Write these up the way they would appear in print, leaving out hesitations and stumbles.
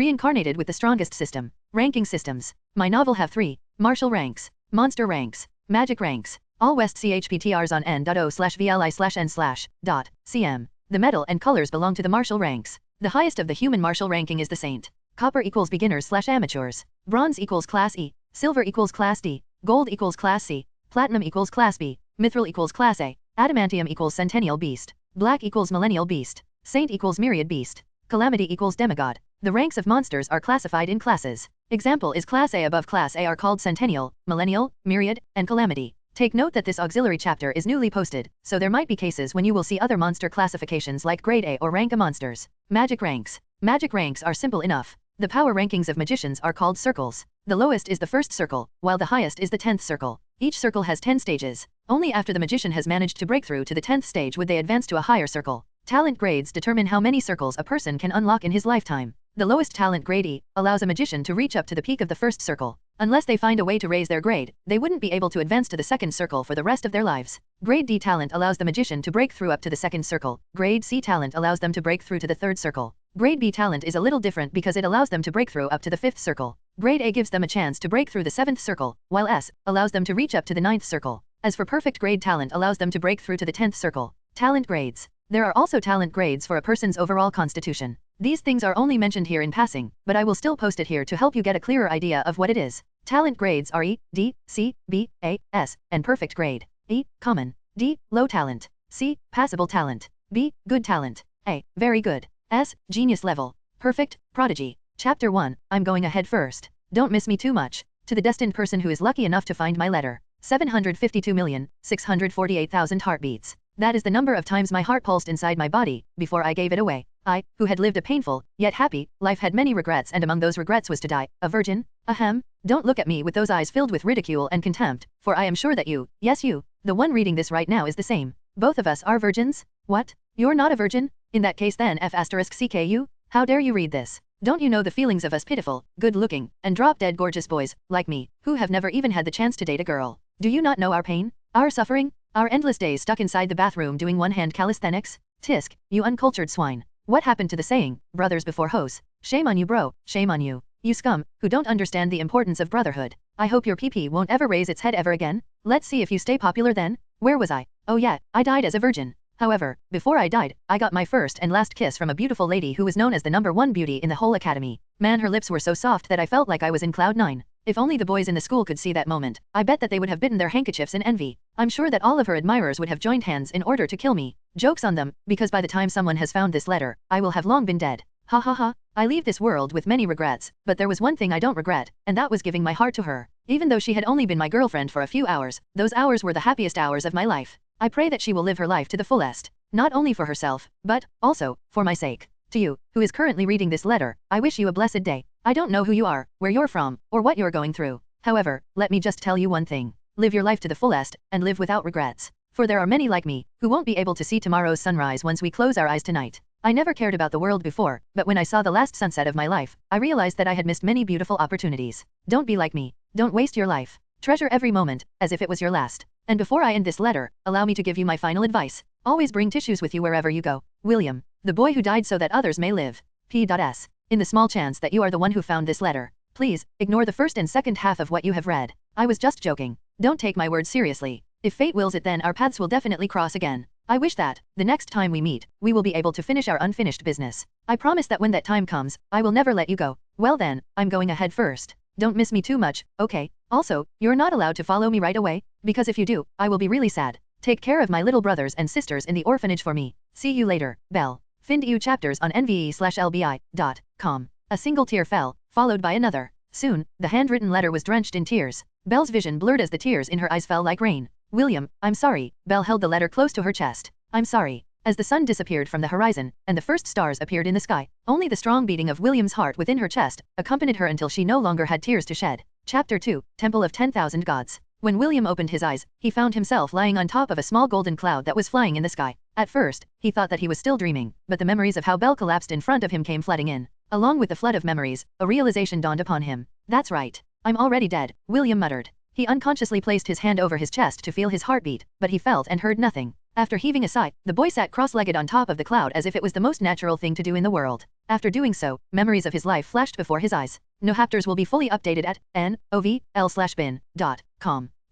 Reincarnated with the strongest system. Ranking systems. My novel have 3. Martial ranks. Monster ranks. Magic ranks. All West CHPTRs on n.o/vli/n/.cm. The metal and colors belong to the martial ranks. The highest of the human martial ranking is the Saint. Copper equals beginners/amateurs. Bronze equals Class E. Silver equals Class D. Gold equals Class C. Platinum equals Class B. Mithril equals Class A. Adamantium equals Centennial Beast. Black equals Millennial Beast. Saint equals Myriad Beast. Calamity equals Demigod. The ranks of monsters are classified in classes. Example is Class A above Class A are called Centennial, Millennial, Myriad, and Calamity. Take note that this auxiliary chapter is newly posted, so there might be cases when you will see other monster classifications like Grade A or Rank A monsters. Magic ranks. Magic ranks are simple enough. The power rankings of magicians are called circles. The lowest is the first circle, while the highest is the 10th circle. Each circle has 10 stages. Only after the magician has managed to break through to the 10th stage would they advance to a higher circle. Talent grades determine how many circles a person can unlock in his lifetime. The lowest talent grade E allows a magician to reach up to the peak of the first circle. Unless they find a way to raise their grade, they wouldn't be able to advance to the second circle for the rest of their lives. Grade D talent allows the magician to break through up to the second circle. Grade C talent allows them to break through to the third circle. Grade B talent is a little different because it allows them to break through up to the 5th circle. Grade A gives them a chance to break through the 7th circle, while S allows them to reach up to the 9th circle. As for perfect grade talent allows them to break through to the 10th circle. Talent grades. There are also talent grades for a person's overall constitution. These things are only mentioned here in passing, but I will still post it here to help you get a clearer idea of what it is. Talent grades are E, D, C, B, A, S, and perfect grade. E, common. D, low talent. C, passable talent. B, good talent. A, very good. S, genius level. Perfect, prodigy. Chapter 1, I'm going ahead first. Don't miss me too much. To the destined person who is lucky enough to find my letter. 752,648,000 heartbeats. That is the number of times my heart pulsed inside my body, before I gave it away. I, who had lived a painful, yet happy, life had many regrets, and among those regrets was to die, a virgin. Ahem. Don't look at me with those eyes filled with ridicule and contempt, for I am sure that you, yes you, the one reading this right now is the same. Both of us are virgins? What? You're not a virgin? In that case then F*CKU? How dare you read this? Don't you know the feelings of us pitiful, good-looking, and drop-dead gorgeous boys, like me, who have never even had the chance to date a girl? Do you not know our pain? Our suffering? Our endless days stuck inside the bathroom doing one-hand calisthenics? Tisk, you uncultured swine. What happened to the saying, brothers before hoes? Shame on you bro, shame on you. You scum, who don't understand the importance of brotherhood. I hope your pee-pee won't ever raise its head ever again. Let's see if you stay popular then. Where was I? Oh yeah, I died as a virgin. However, before I died, I got my first and last kiss from a beautiful lady who was known as the #1 beauty in the whole academy. Man, her lips were so soft that I felt like I was in cloud 9. If only the boys in the school could see that moment, I bet that they would have bitten their handkerchiefs in envy. I'm sure that all of her admirers would have joined hands in order to kill me. Joke's on them, because by the time someone has found this letter, I will have long been dead. Ha ha ha. I leave this world with many regrets, but there was one thing I don't regret, and that was giving my heart to her. Even though she had only been my girlfriend for a few hours, those hours were the happiest hours of my life. I pray that she will live her life to the fullest, not only for herself, but, also, for my sake. To you, who is currently reading this letter, I wish you a blessed day. I don't know who you are, where you're from, or what you're going through. However, let me just tell you one thing. Live your life to the fullest, and live without regrets. For there are many like me, who won't be able to see tomorrow's sunrise once we close our eyes tonight. I never cared about the world before, but when I saw the last sunset of my life, I realized that I had missed many beautiful opportunities. Don't be like me. Don't waste your life. Treasure every moment, as if it was your last. And before I end this letter, allow me to give you my final advice. Always bring tissues with you wherever you go. William, the boy who died so that others may live. P.S. In the small chance that you are the one who found this letter, please, ignore the first and second half of what you have read. I was just joking. Don't take my words seriously. If fate wills it, then our paths will definitely cross again. I wish that, the next time we meet, we will be able to finish our unfinished business. I promise that when that time comes, I will never let you go. Well then, I'm going ahead first. Don't miss me too much, okay? Also, you're not allowed to follow me right away, because if you do, I will be really sad. Take care of my little brothers and sisters in the orphanage for me. See you later, Belle. Find you chapters on nve/lbi.com. A single tear fell, followed by another. Soon, the handwritten letter was drenched in tears. Belle's vision blurred as the tears in her eyes fell like rain. William, I'm sorry. Belle held the letter close to her chest. I'm sorry. As the sun disappeared from the horizon, and the first stars appeared in the sky, only the strong beating of William's heart within her chest accompanied her until she no longer had tears to shed. Chapter 2, Temple of 10,000 Gods. When William opened his eyes, he found himself lying on top of a small golden cloud that was flying in the sky. At first, he thought that he was still dreaming, but the memories of how Belle collapsed in front of him came flooding in. Along with the flood of memories, a realization dawned upon him. That's right. I'm already dead, William muttered. He unconsciously placed his hand over his chest to feel his heartbeat, but he felt and heard nothing. After heaving a sigh, the boy sat cross-legged on top of the cloud as if it was the most natural thing to do in the world. After doing so, memories of his life flashed before his eyes. No chapters will be fully updated at novl/bin.com.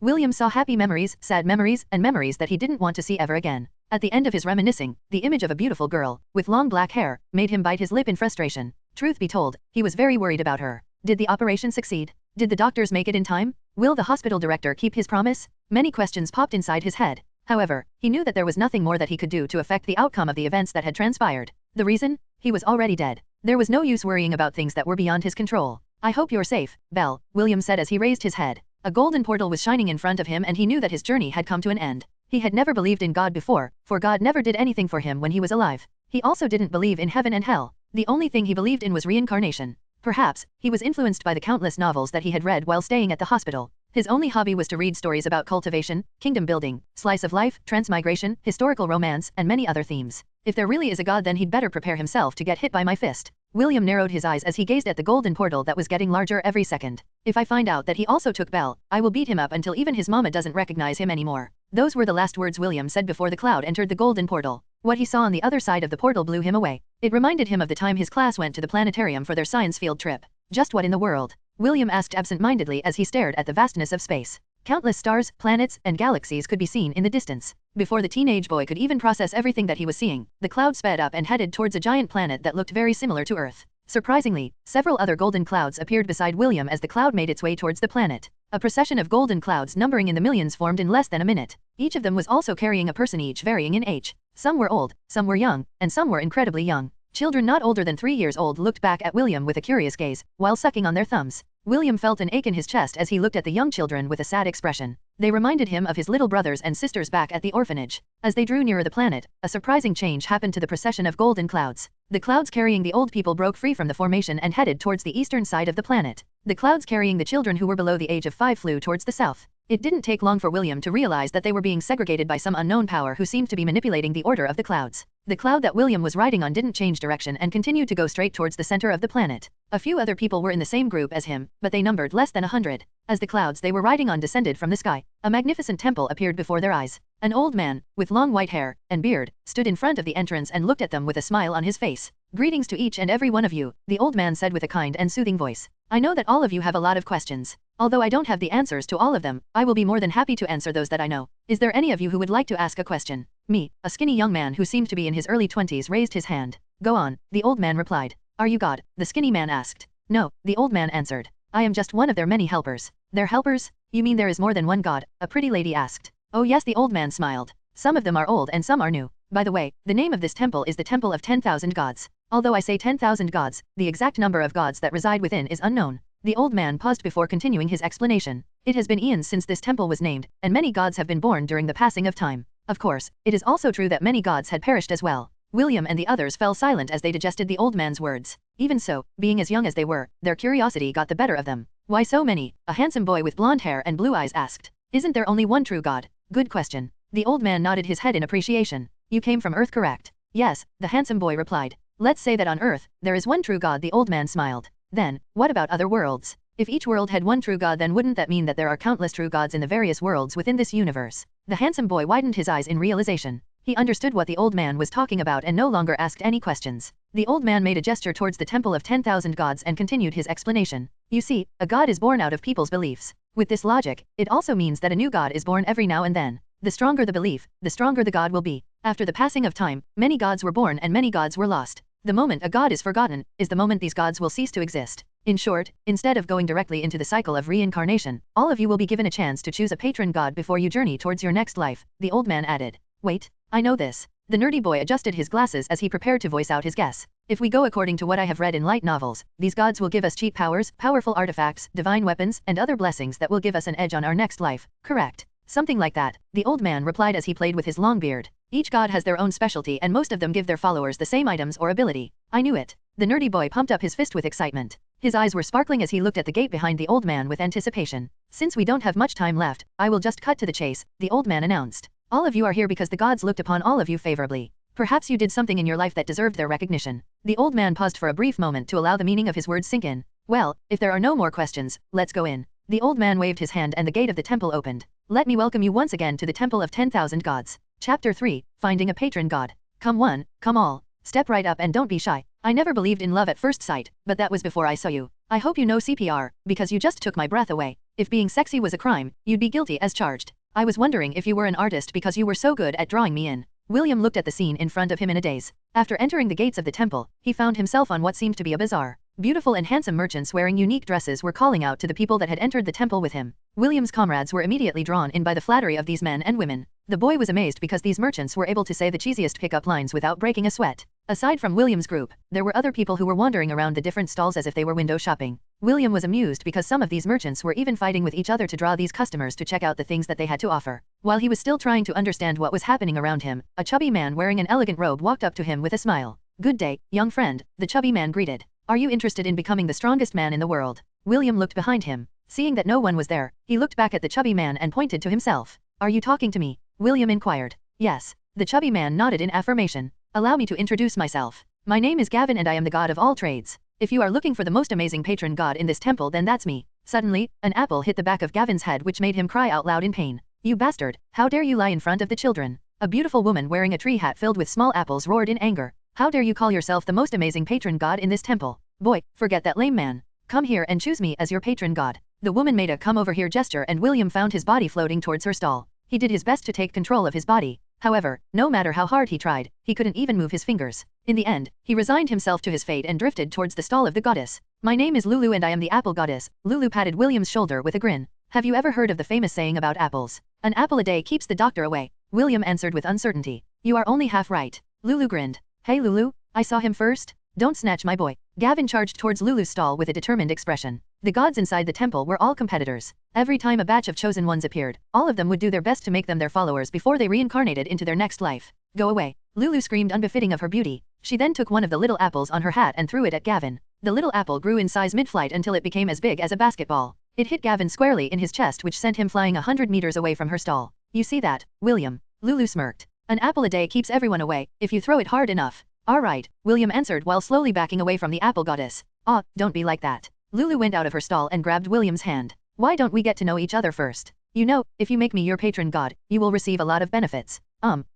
William saw happy memories, sad memories, and memories that he didn't want to see ever again. At the end of his reminiscing, the image of a beautiful girl, with long black hair, made him bite his lip in frustration. Truth be told, he was very worried about her. Did the operation succeed? Did the doctors make it in time? Will the hospital director keep his promise? Many questions popped inside his head. However, he knew that there was nothing more that he could do to affect the outcome of the events that had transpired. The reason? He was already dead. There was no use worrying about things that were beyond his control. I hope you're safe, Belle, William said as he raised his head. A golden portal was shining in front of him and he knew that his journey had come to an end. He had never believed in God before, for God never did anything for him when he was alive. He also didn't believe in heaven and hell. The only thing he believed in was reincarnation. Perhaps, he was influenced by the countless novels that he had read while staying at the hospital. His only hobby was to read stories about cultivation, kingdom building, slice of life, transmigration, historical romance, and many other themes. If there really is a God, then he'd better prepare himself to get hit by my fist. William narrowed his eyes as he gazed at the golden portal that was getting larger every second. If I find out that he also took Belle, I will beat him up until even his mama doesn't recognize him anymore. Those were the last words William said before the cloud entered the golden portal. What he saw on the other side of the portal blew him away. It reminded him of the time his class went to the planetarium for their science field trip. Just what in the world? William asked absent-mindedly as he stared at the vastness of space. Countless stars, planets, and galaxies could be seen in the distance. Before the teenage boy could even process everything that he was seeing, the cloud sped up and headed towards a giant planet that looked very similar to Earth. Surprisingly, several other golden clouds appeared beside William as the cloud made its way towards the planet. A procession of golden clouds numbering in the millions formed in less than a minute. Each of them was also carrying a person, each varying in age. Some were old, some were young, and some were incredibly young. Children not older than 3 years old looked back at William with a curious gaze, while sucking on their thumbs. William felt an ache in his chest as he looked at the young children with a sad expression. They reminded him of his little brothers and sisters back at the orphanage. As they drew nearer the planet, a surprising change happened to the procession of golden clouds. The clouds carrying the old people broke free from the formation and headed towards the eastern side of the planet. The clouds carrying the children who were below the age of 5 flew towards the south. It didn't take long for William to realize that they were being segregated by some unknown power who seemed to be manipulating the order of the clouds. The cloud that William was riding on didn't change direction and continued to go straight towards the center of the planet. A few other people were in the same group as him, but they numbered less than 100. As the clouds they were riding on descended from the sky, a magnificent temple appeared before their eyes. An old man, with long white hair and beard, stood in front of the entrance and looked at them with a smile on his face. "Greetings to each and every one of you," the old man said with a kind and soothing voice. "I know that all of you have a lot of questions. Although I don't have the answers to all of them, I will be more than happy to answer those that I know. Is there any of you who would like to ask a question?" Me, a skinny young man who seemed to be in his early 20s, raised his hand. "Go on," the old man replied. "Are you God?" the skinny man asked. "No," the old man answered. "I am just one of their many helpers." "Their helpers? You mean there is more than one God?" a pretty lady asked. "Oh yes," the old man smiled. "Some of them are old and some are new. By the way, the name of this temple is the Temple of 10,000 Gods. Although I say 10,000 gods, the exact number of gods that reside within is unknown." The old man paused before continuing his explanation. "It has been eons since this temple was named, and many gods have been born during the passing of time. Of course, it is also true that many gods had perished as well." William and the others fell silent as they digested the old man's words. Even so, being as young as they were, their curiosity got the better of them. "Why so many?" a handsome boy with blonde hair and blue eyes asked. "Isn't there only one true God?" "Good question." The old man nodded his head in appreciation. "You came from Earth, correct?" "Yes," the handsome boy replied. "Let's say that on Earth, there is one true God," the old man smiled. "Then, what about other worlds? If each world had one true God, then wouldn't that mean that there are countless true gods in the various worlds within this universe?" The handsome boy widened his eyes in realization. He understood what the old man was talking about and no longer asked any questions. The old man made a gesture towards the Temple of 10,000 Gods and continued his explanation. "You see, a god is born out of people's beliefs. With this logic, it also means that a new god is born every now and then. The stronger the belief, the stronger the god will be. After the passing of time, many gods were born and many gods were lost. The moment a god is forgotten, is the moment these gods will cease to exist. In short, instead of going directly into the cycle of reincarnation, all of you will be given a chance to choose a patron god before you journey towards your next life," the old man added. "Wait, I know this." The nerdy boy adjusted his glasses as he prepared to voice out his guess. "If we go according to what I have read in light novels, these gods will give us cheap powers, powerful artifacts, divine weapons, and other blessings that will give us an edge on our next life, correct?" "Something like that," the old man replied as he played with his long beard. "Each god has their own specialty and most of them give their followers the same items or ability." "I knew it." The nerdy boy pumped up his fist with excitement. His eyes were sparkling as he looked at the gate behind the old man with anticipation. "Since we don't have much time left, I will just cut to the chase," the old man announced. "All of you are here because the gods looked upon all of you favorably. Perhaps you did something in your life that deserved their recognition." The old man paused for a brief moment to allow the meaning of his words sink in. "Well, if there are no more questions, let's go in." The old man waved his hand and the gate of the temple opened. "Let me welcome you once again to the Temple of 10,000 Gods. Chapter 3, Finding a Patron God. Come one, come all. Step right up and don't be shy. I never believed in love at first sight, but that was before I saw you. I hope you know CPR, because you just took my breath away. If being sexy was a crime, you'd be guilty as charged. I was wondering if you were an artist because you were so good at drawing me in. William looked at the scene in front of him in a daze. After entering the gates of the temple, he found himself on what seemed to be a bazaar. Beautiful and handsome merchants wearing unique dresses were calling out to the people that had entered the temple with him. William's comrades were immediately drawn in by the flattery of these men and women. The boy was amazed because these merchants were able to say the cheesiest pickup lines without breaking a sweat. Aside from William's group, there were other people who were wandering around the different stalls as if they were window shopping. William was amused because some of these merchants were even fighting with each other to draw these customers to check out the things that they had to offer. While he was still trying to understand what was happening around him, a chubby man wearing an elegant robe walked up to him with a smile. "Good day, young friend," the chubby man greeted. "Are you interested in becoming the strongest man in the world?" William looked behind him. Seeing that no one was there, he looked back at the chubby man and pointed to himself. "Are you talking to me?" William inquired. "Yes." The chubby man nodded in affirmation. "Allow me to introduce myself. My name is Gavin and I am the god of all trades. If you are looking for the most amazing patron god in this temple, then that's me." Suddenly, an apple hit the back of Gavin's head which made him cry out loud in pain. "You bastard, how dare you lie in front of the children?" A beautiful woman wearing a tree hat filled with small apples roared in anger. "How dare you call yourself the most amazing patron god in this temple? Boy, forget that lame man. Come here and choose me as your patron god." The woman made a come over here gesture and William found his body floating towards her stall. He did his best to take control of his body. However, no matter how hard he tried, he couldn't even move his fingers. In the end, he resigned himself to his fate and drifted towards the stall of the goddess. "My name is Lulu and I am the apple goddess." Lulu patted William's shoulder with a grin. "Have you ever heard of the famous saying about apples? An apple a day keeps the doctor away." William answered with uncertainty. "You are only half right." Lulu grinned. "Hey Lulu, I saw him first. Don't snatch my boy." Gavin charged towards Lulu's stall with a determined expression. The gods inside the temple were all competitors. Every time a batch of chosen ones appeared, all of them would do their best to make them their followers before they reincarnated into their next life. "Go away." Lulu screamed, unbefitting of her beauty. She then took one of the little apples on her hat and threw it at Gavin. The little apple grew in size mid-flight until it became as big as a basketball. It hit Gavin squarely in his chest which sent him flying 100 meters away from her stall. "You see that, William?" Lulu smirked. "An apple a day keeps everyone away, if you throw it hard enough." "All right," William answered while slowly backing away from the apple goddess. "Ah, don't be like that." Lulu went out of her stall and grabbed William's hand. "Why don't we get to know each other first? You know, if you make me your patron god, you will receive a lot of benefits."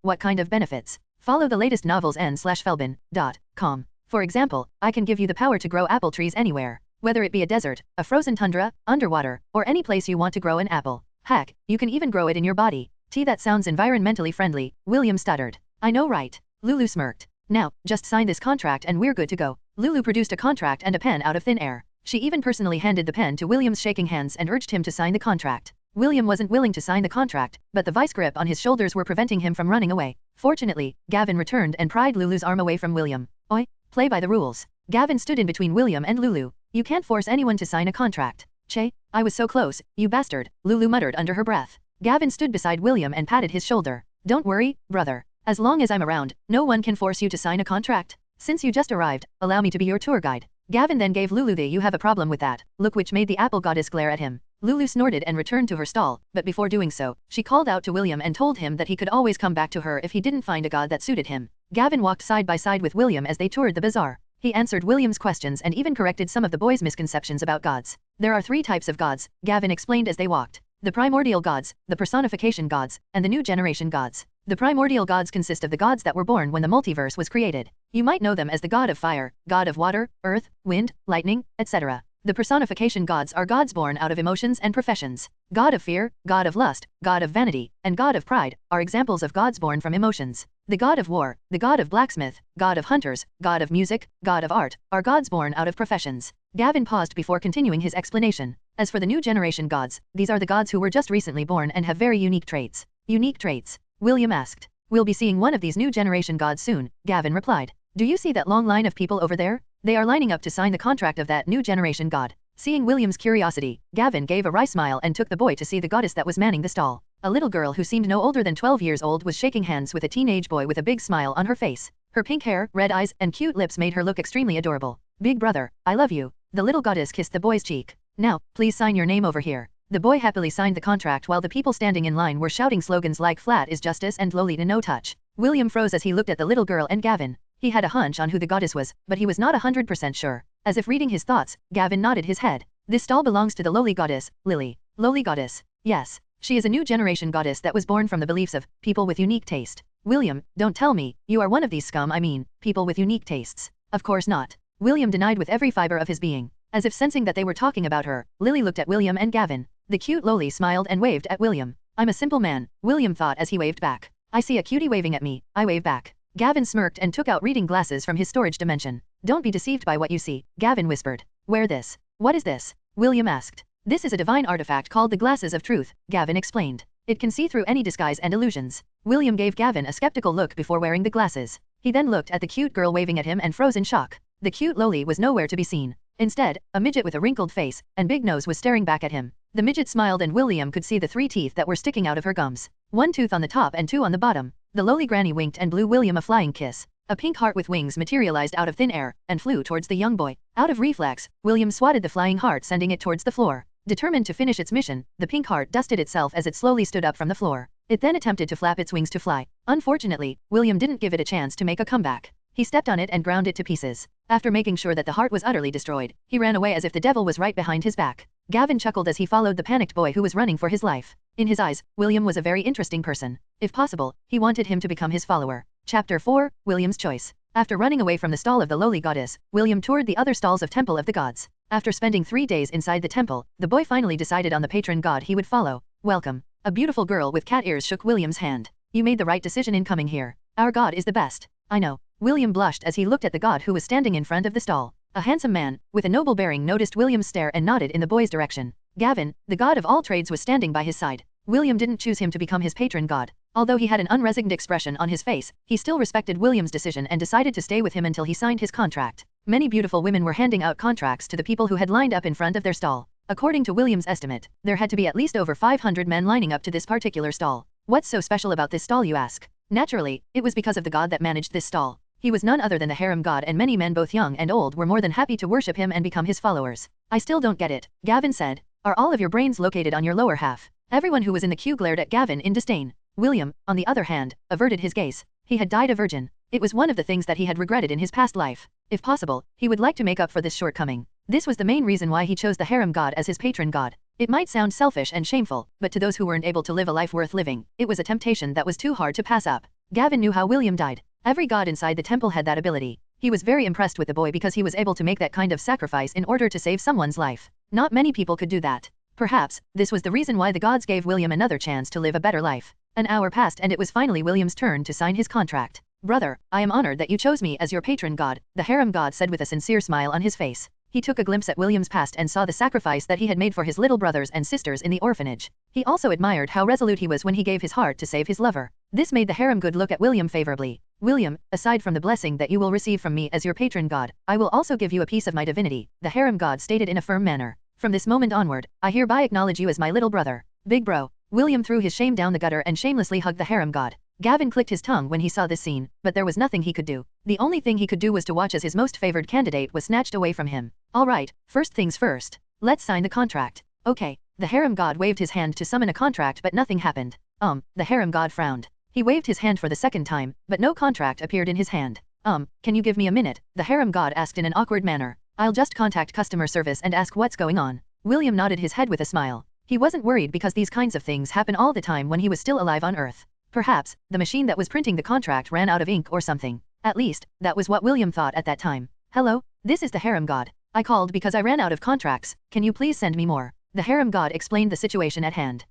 What kind of benefits?" Follow the latest novels n/felbin.com. For example, I can give you the power to grow apple trees anywhere. Whether it be a desert, a frozen tundra, underwater, or any place you want to grow an apple. Heck, you can even grow it in your body. That sounds environmentally friendly," William stuttered. "I know, right?" Lulu smirked. "Now, just sign this contract and we're good to go." Lulu produced a contract and a pen out of thin air. She even personally handed the pen to William's shaking hands and urged him to sign the contract. William wasn't willing to sign the contract, but the vice grip on his shoulders were preventing him from running away. Fortunately, Gavin returned and pried Lulu's arm away from William. "Oi, play by the rules." Gavin stood in between William and Lulu. "You can't force anyone to sign a contract." "Che, I was so close, you bastard," Lulu muttered under her breath. Gavin stood beside William and patted his shoulder. "Don't worry, brother. As long as I'm around, no one can force you to sign a contract. Since you just arrived, allow me to be your tour guide." Gavin then gave Lulu the "you have a problem with that" look which made the apple goddess glare at him. Lulu snorted and returned to her stall, but before doing so, she called out to William and told him that he could always come back to her if he didn't find a god that suited him. Gavin walked side by side with William as they toured the bazaar. He answered William's questions and even corrected some of the boys' misconceptions about gods. "There are 3 types of gods," Gavin explained as they walked. "The primordial gods, the personification gods, and the new generation gods. The primordial gods consist of the gods that were born when the multiverse was created. You might know them as the god of fire, god of water, earth, wind, lightning, etc. The personification gods are gods born out of emotions and professions. God of fear, god of lust, god of vanity, and god of pride are examples of gods born from emotions. The god of war, the god of blacksmith, god of hunters, god of music, god of art, are gods born out of professions." Gavin paused before continuing his explanation. "As for the new generation gods, these are the gods who were just recently born and have very unique traits." "Unique traits?" William asked. "We'll be seeing one of these new generation gods soon," Gavin replied. "Do you see that long line of people over there? They are lining up to sign the contract of that new generation god." Seeing William's curiosity, Gavin gave a wry smile and took the boy to see the goddess that was manning the stall. A little girl who seemed no older than 12 years old was shaking hands with a teenage boy with a big smile on her face. Her pink hair, red eyes, and cute lips made her look extremely adorable. "Big brother, I love you." The little goddess kissed the boy's cheek. "Now, please sign your name over here." The boy happily signed the contract while the people standing in line were shouting slogans like "Flat is justice" and "Lolita no touch." William froze as he looked at the little girl and Gavin. He had a hunch on who the goddess was, but he was not 100% sure. As if reading his thoughts, Gavin nodded his head. "This stall belongs to the lowly goddess, Lily." "Lowly goddess?" "Yes." She is a new generation goddess that was born from the beliefs of people with unique taste. William, don't tell me, you are one of these scum, I mean, people with unique tastes. Of course not. William denied with every fiber of his being. As if sensing that they were talking about her, Lily looked at William and Gavin. The cute loli smiled and waved at William. I'm a simple man, William thought as he waved back. I see a cutie waving at me, I wave back. Gavin smirked and took out reading glasses from his storage dimension. Don't be deceived by what you see, Gavin whispered. Wear this. What is this? William asked. This is a divine artifact called the Glasses of Truth, Gavin explained. It can see through any disguise and illusions. William gave Gavin a skeptical look before wearing the glasses. He then looked at the cute girl waving at him and froze in shock. The cute loli was nowhere to be seen. Instead, a midget with a wrinkled face and big nose was staring back at him. The midget smiled and William could see the 3 teeth that were sticking out of her gums. 1 tooth on the top and 2 on the bottom. The loli granny winked and blew William a flying kiss. A pink heart with wings materialized out of thin air and flew towards the young boy. Out of reflex, William swatted the flying heart, sending it towards the floor. Determined to finish its mission, the pink heart dusted itself as it slowly stood up from the floor. It then attempted to flap its wings to fly. Unfortunately, William didn't give it a chance to make a comeback. He stepped on it and ground it to pieces. After making sure that the heart was utterly destroyed, he ran away as if the devil was right behind his back. Gavin chuckled as he followed the panicked boy who was running for his life. In his eyes, William was a very interesting person. If possible, he wanted him to become his follower. Chapter 4, William's Choice. After running away from the stall of the lowly goddess, William toured the other stalls of Temple of the Gods. After spending 3 days inside the temple, the boy finally decided on the patron god he would follow. Welcome. A beautiful girl with cat ears shook William's hand. You made the right decision in coming here. Our god is the best. I know. William blushed as he looked at the god who was standing in front of the stall. A handsome man, with a noble bearing, noticed William's stare and nodded in the boy's direction. Gavin, the god of all trades, was standing by his side. William didn't choose him to become his patron god. Although he had an unresigned expression on his face, he still respected William's decision and decided to stay with him until he signed his contract. Many beautiful women were handing out contracts to the people who had lined up in front of their stall. According to William's estimate, there had to be at least over 500 men lining up to this particular stall. What's so special about this stall, you ask? Naturally, it was because of the god that managed this stall. He was none other than the harem god, and many men both young and old were more than happy to worship him and become his followers. I still don't get it, Gavin said. Are all of your brains located on your lower half? Everyone who was in the queue glared at Gavin in disdain. William, on the other hand, averted his gaze. He had died a virgin. It was one of the things that he had regretted in his past life. If possible, he would like to make up for this shortcoming. This was the main reason why he chose the harem god as his patron god. It might sound selfish and shameful, but to those who weren't able to live a life worth living, it was a temptation that was too hard to pass up. Gavin knew how William died. Every god inside the temple had that ability. He was very impressed with the boy because he was able to make that kind of sacrifice in order to save someone's life. Not many people could do that. Perhaps, this was the reason why the gods gave William another chance to live a better life. An hour passed and it was finally William's turn to sign his contract. Brother, I am honored that you chose me as your patron god, the harem god said with a sincere smile on his face. He took a glimpse at William's past and saw the sacrifice that he had made for his little brothers and sisters in the orphanage. He also admired how resolute he was when he gave his heart to save his lover. This made the harem god look at William favorably. William, aside from the blessing that you will receive from me as your patron god, I will also give you a piece of my divinity, the harem god stated in a firm manner. From this moment onward, I hereby acknowledge you as my little brother. Big bro. William threw his shame down the gutter and shamelessly hugged the harem god. Gavin clicked his tongue when he saw this scene, but there was nothing he could do. The only thing he could do was to watch as his most favored candidate was snatched away from him. Alright, first things first. Let's sign the contract. Okay. The harem god waved his hand to summon a contract but nothing happened. The harem god frowned. He waved his hand for the second time, but no contract appeared in his hand. Can you give me a minute? The harem god asked in an awkward manner. I'll just contact customer service and ask what's going on. William nodded his head with a smile. He wasn't worried because these kinds of things happen all the time when he was still alive on Earth. Perhaps, the machine that was printing the contract ran out of ink or something. At least, that was what William thought at that time. Hello, this is the harem god. I called because I ran out of contracts. Can you please send me more? The harem god explained the situation at hand.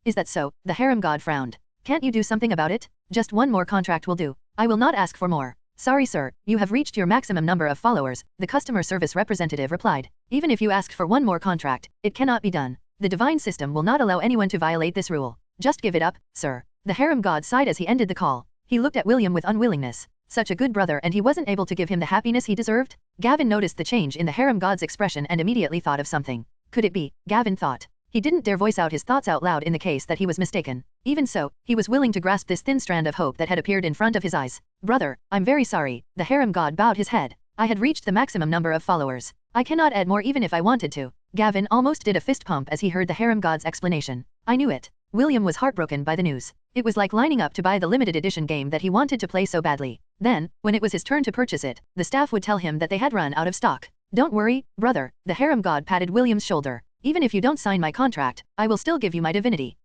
Is that so? The harem god frowned. Can't you do something about it? Just one more contract will do. I will not ask for more. Sorry sir, you have reached your maximum number of followers, the customer service representative replied. Even if you ask for one more contract, it cannot be done. The divine system will not allow anyone to violate this rule. Just give it up, sir. The harem god sighed as he ended the call. He looked at William with unwillingness. Such a good brother and he wasn't able to give him the happiness he deserved? Gavin noticed the change in the harem god's expression and immediately thought of something. Could it be? Gavin thought. He didn't dare voice out his thoughts out loud in the case that he was mistaken. Even so, he was willing to grasp this thin strand of hope that had appeared in front of his eyes. Brother, I'm very sorry. The harem god bowed his head. I had reached the maximum number of followers. I cannot add more even if I wanted to. Gavin almost did a fist pump as he heard the harem god's explanation. I knew it. William was heartbroken by the news. It was like lining up to buy the limited edition game that he wanted to play so badly. Then, when it was his turn to purchase it, the staff would tell him that they had run out of stock. Don't worry, brother, the harem god patted William's shoulder. Even if you don't sign my contract, I will still give you my divinity.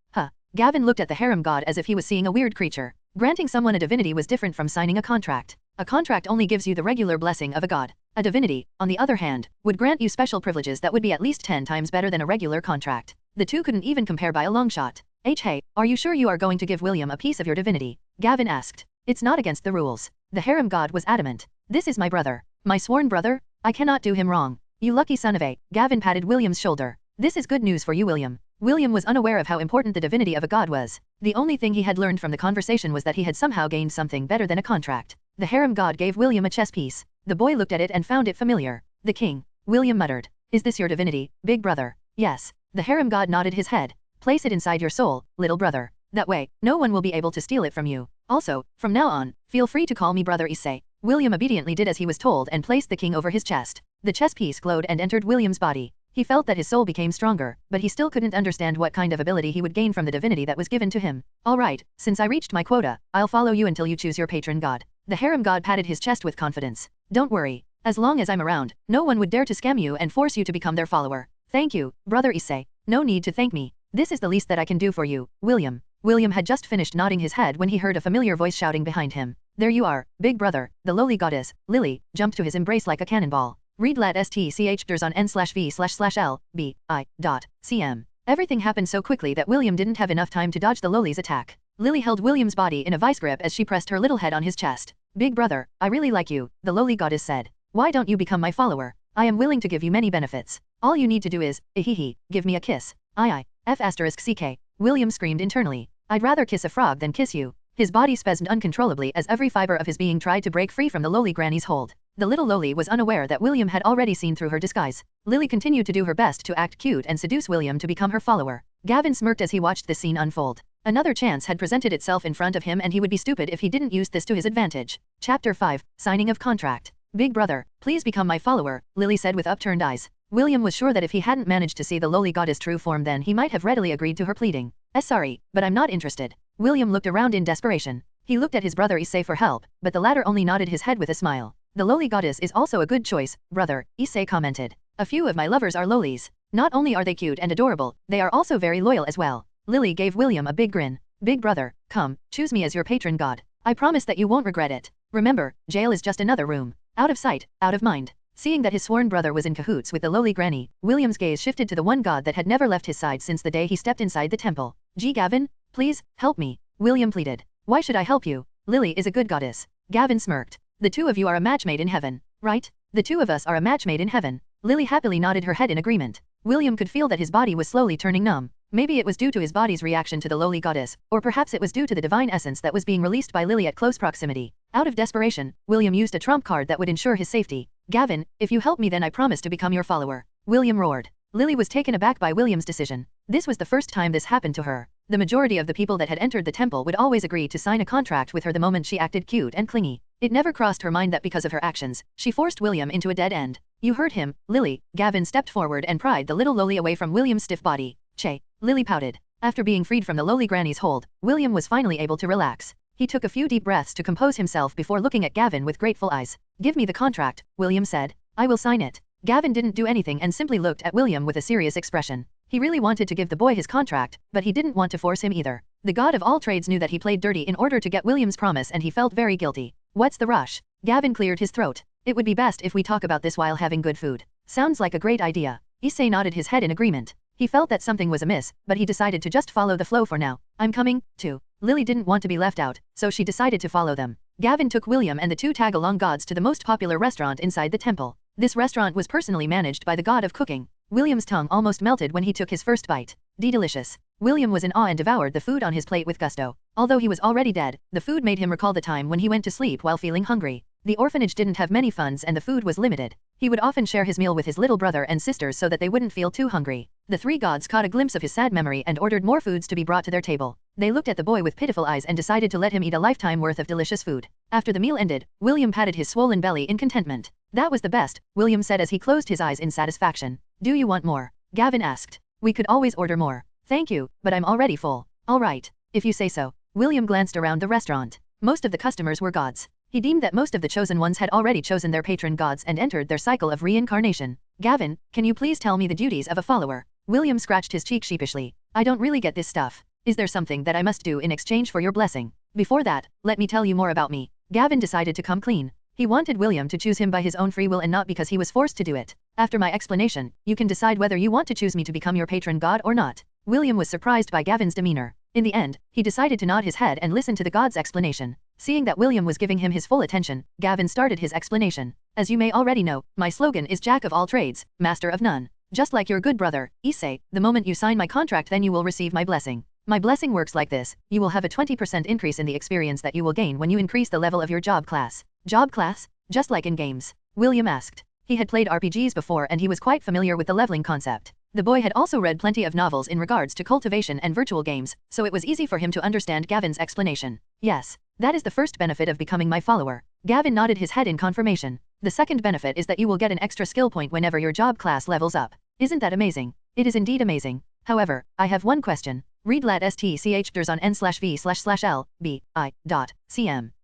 Gavin looked at the harem god as if he was seeing a weird creature. Granting someone a divinity was different from signing a contract. A contract only gives you the regular blessing of a god. A divinity, on the other hand, would grant you special privileges that would be at least 10 times better than a regular contract. The two couldn't even compare by a long shot. Hey, are you sure you are going to give William a piece of your divinity? Gavin asked. It's not against the rules. The harem god was adamant. This is my brother. My sworn brother? I cannot do him wrong. You lucky son of a. Gavin patted William's shoulder. This is good news for you, William. William was unaware of how important the divinity of a god was. The only thing he had learned from the conversation was that he had somehow gained something better than a contract. The harem god gave William a chess piece. The boy looked at it and found it familiar. The king. William muttered. Is this your divinity, big brother? Yes. The harem god nodded his head. Place it inside your soul, little brother. That way, no one will be able to steal it from you. Also, from now on, feel free to call me Brother Issei. William obediently did as he was told and placed the king over his chest. The chess piece glowed and entered William's body. He felt that his soul became stronger, but he still couldn't understand what kind of ability he would gain from the divinity that was given to him. Alright, since I reached my quota, I'll follow you until you choose your patron god. The harem god patted his chest with confidence. Don't worry. As long as I'm around, no one would dare to scam you and force you to become their follower. Thank you, Brother Issei. No need to thank me. This is the least that I can do for you, William. William had just finished nodding his head when he heard a familiar voice shouting behind him. There you are, big brother. The lowly goddess, Lily, jumped to his embrace like a cannonball. Read lat stch ders on n/v//l, b, I, dot, cm. Everything happened so quickly that William didn't have enough time to dodge the lowly's attack. Lily held William's body in a vice grip as she pressed her little head on his chest. Big brother, I really like you, the lowly goddess said. Why don't you become my follower? I am willing to give you many benefits. All you need to do is, give me a kiss. F***ck. William screamed internally. I'd rather kiss a frog than kiss you. His body spasmed uncontrollably as every fiber of his being tried to break free from the lowly granny's hold. The little lowly was unaware that William had already seen through her disguise. Lily continued to do her best to act cute and seduce William to become her follower. Gavin smirked as he watched this scene unfold. Another chance had presented itself in front of him and he would be stupid if he didn't use this to his advantage. Chapter 5, Signing of Contract. Big brother, please become my follower, Lily said with upturned eyes. William was sure that if he hadn't managed to see the lowly goddess' true form then he might have readily agreed to her pleading. Sorry, but I'm not interested. William looked around in desperation. He looked at his brother Issei for help, but the latter only nodded his head with a smile. The lowly goddess is also a good choice, brother, Issei commented. A few of my lovers are lowlies. Not only are they cute and adorable, they are also very loyal as well. Lily gave William a big grin. Big brother, come, choose me as your patron god. I promise that you won't regret it. Remember, jail is just another room. Out of sight, out of mind. Seeing that his sworn brother was in cahoots with the lowly granny, William's gaze shifted to the one god that had never left his side since the day he stepped inside the temple. Gavin, please, help me. William pleaded. Why should I help you? Lily is a good goddess. Gavin smirked. The two of you are a match made in heaven, right? The two of us are a match made in heaven. Lily happily nodded her head in agreement. William could feel that his body was slowly turning numb. Maybe it was due to his body's reaction to the lowly goddess, or perhaps it was due to the divine essence that was being released by Lily at close proximity. Out of desperation, William used a trump card that would ensure his safety. Gavin, if you help me then I promise to become your follower. William roared. Lily was taken aback by William's decision. This was the first time this happened to her. The majority of the people that had entered the temple would always agree to sign a contract with her the moment she acted cute and clingy. It never crossed her mind that because of her actions, she forced William into a dead end. You heard him, Lily. Gavin stepped forward and pried the little lowly away from William's stiff body. Che. Lily pouted. After being freed from the lowly granny's hold, William was finally able to relax. He took a few deep breaths to compose himself before looking at Gavin with grateful eyes. Give me the contract, William said. I will sign it. Gavin didn't do anything and simply looked at William with a serious expression. He really wanted to give the boy his contract, but he didn't want to force him either. The god of all trades knew that he played dirty in order to get William's promise and he felt very guilty. What's the rush? Gavin cleared his throat. It would be best if we talk about this while having good food. Sounds like a great idea. Issei nodded his head in agreement. He felt that something was amiss, but he decided to just follow the flow for now. I'm coming, too. Lily didn't want to be left out, so she decided to follow them. Gavin took William and the two tag-along gods to the most popular restaurant inside the temple. This restaurant was personally managed by the god of cooking. William's tongue almost melted when he took his first bite. Delicious. William was in awe and devoured the food on his plate with gusto. Although he was already dead, the food made him recall the time when he went to sleep while feeling hungry. The orphanage didn't have many funds and the food was limited. He would often share his meal with his little brother and sisters so that they wouldn't feel too hungry. The three gods caught a glimpse of his sad memory and ordered more foods to be brought to their table. They looked at the boy with pitiful eyes and decided to let him eat a lifetime worth of delicious food. After the meal ended, William patted his swollen belly in contentment. That was the best, William said as he closed his eyes in satisfaction. Do you want more? Gavin asked. We could always order more. Thank you, but I'm already full. All right, if you say so. William glanced around the restaurant. Most of the customers were gods. He deemed that most of the chosen ones had already chosen their patron gods and entered their cycle of reincarnation. Gavin, can you please tell me the duties of a follower? William scratched his cheek sheepishly. I don't really get this stuff. Is there something that I must do in exchange for your blessing? Before that, let me tell you more about me. Gavin decided to come clean. He wanted William to choose him by his own free will and not because he was forced to do it. After my explanation, you can decide whether you want to choose me to become your patron god or not. William was surprised by Gavin's demeanor. In the end, he decided to nod his head and listen to the god's explanation. Seeing that William was giving him his full attention, Gavin started his explanation. As you may already know, my slogan is Jack of all trades, master of none. Just like your good brother, Issei, the moment you sign my contract then you will receive my blessing. My blessing works like this: you will have a 20% increase in the experience that you will gain when you increase the level of your job class. Job class? Just like in games? William asked. He had played RPGs before and he was quite familiar with the leveling concept. The boy had also read plenty of novels in regards to cultivation and virtual games, so it was easy for him to understand Gavin's explanation. Yes, that is the first benefit of becoming my follower. Gavin nodded his head in confirmation. The second benefit is that you will get an extra skill point whenever your job class levels up. Isn't that amazing? It is indeed amazing. However, I have one question. Read lat stch on n/v/l/b.i.cm.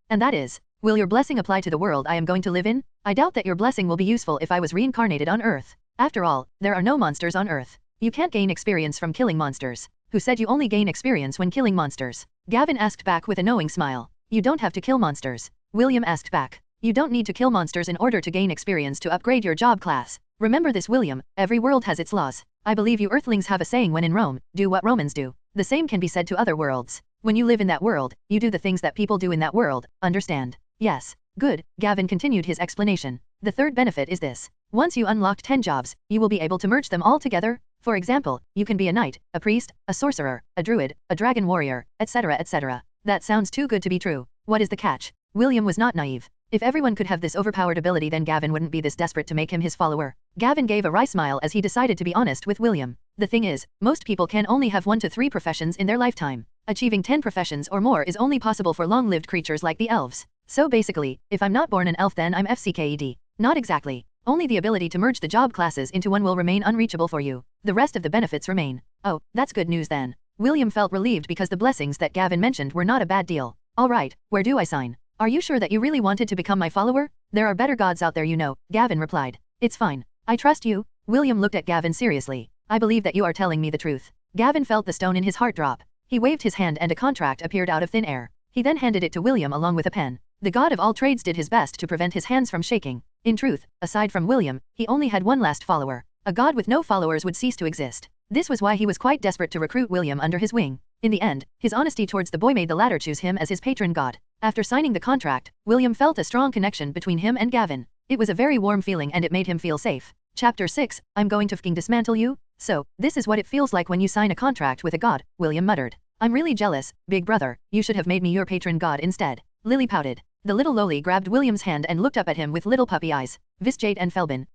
And that is, will your blessing apply to the world I am going to live in? I doubt that your blessing will be useful if I was reincarnated on Earth. After all, there are no monsters on Earth. You can't gain experience from killing monsters. Who said you only gain experience when killing monsters? Gavin asked back with a knowing smile. You don't have to kill monsters. William asked back. You don't need to kill monsters in order to gain experience to upgrade your job class. Remember this, William, every world has its laws. I believe you Earthlings have a saying: when in Rome, do what Romans do. The same can be said to other worlds. When you live in that world, you do the things that people do in that world, understand? Yes. Good, Gavin continued his explanation. The third benefit is this. Once you unlock 10 jobs, you will be able to merge them all together. For example, you can be a knight, a priest, a sorcerer, a druid, a dragon warrior, etc. etc. That sounds too good to be true. What is the catch? William was not naive. If everyone could have this overpowered ability, then Gavin wouldn't be this desperate to make him his follower. Gavin gave a wry smile as he decided to be honest with William. The thing is, most people can only have 1 to 3 professions in their lifetime. Achieving 10 professions or more is only possible for long-lived creatures like the elves. So basically, if I'm not born an elf then I'm FCKED. Not exactly. Only the ability to merge the job classes into one will remain unreachable for you. The rest of the benefits remain. Oh, that's good news then. William felt relieved because the blessings that Gavin mentioned were not a bad deal. Alright, where do I sign? Are you sure that you really wanted to become my follower? There are better gods out there, you know, Gavin replied. It's fine. I trust you. William looked at Gavin seriously. I believe that you are telling me the truth. Gavin felt the stone in his heart drop. He waved his hand and a contract appeared out of thin air. He then handed it to William along with a pen. The god of all trades did his best to prevent his hands from shaking. In truth, aside from William, he only had one last follower. A god with no followers would cease to exist. This was why he was quite desperate to recruit William under his wing. In the end, his honesty towards the boy made the latter choose him as his patron god. After signing the contract, William felt a strong connection between him and Gavin. It was a very warm feeling and it made him feel safe. Chapter 6, I'm going to f***ing dismantle you? So, this is what it feels like when you sign a contract with a god, William muttered. I'm really jealous, big brother, you should have made me your patron god instead. Lily pouted. The little loli grabbed William's hand and looked up at him with little puppy eyes. Visjate and Felbin.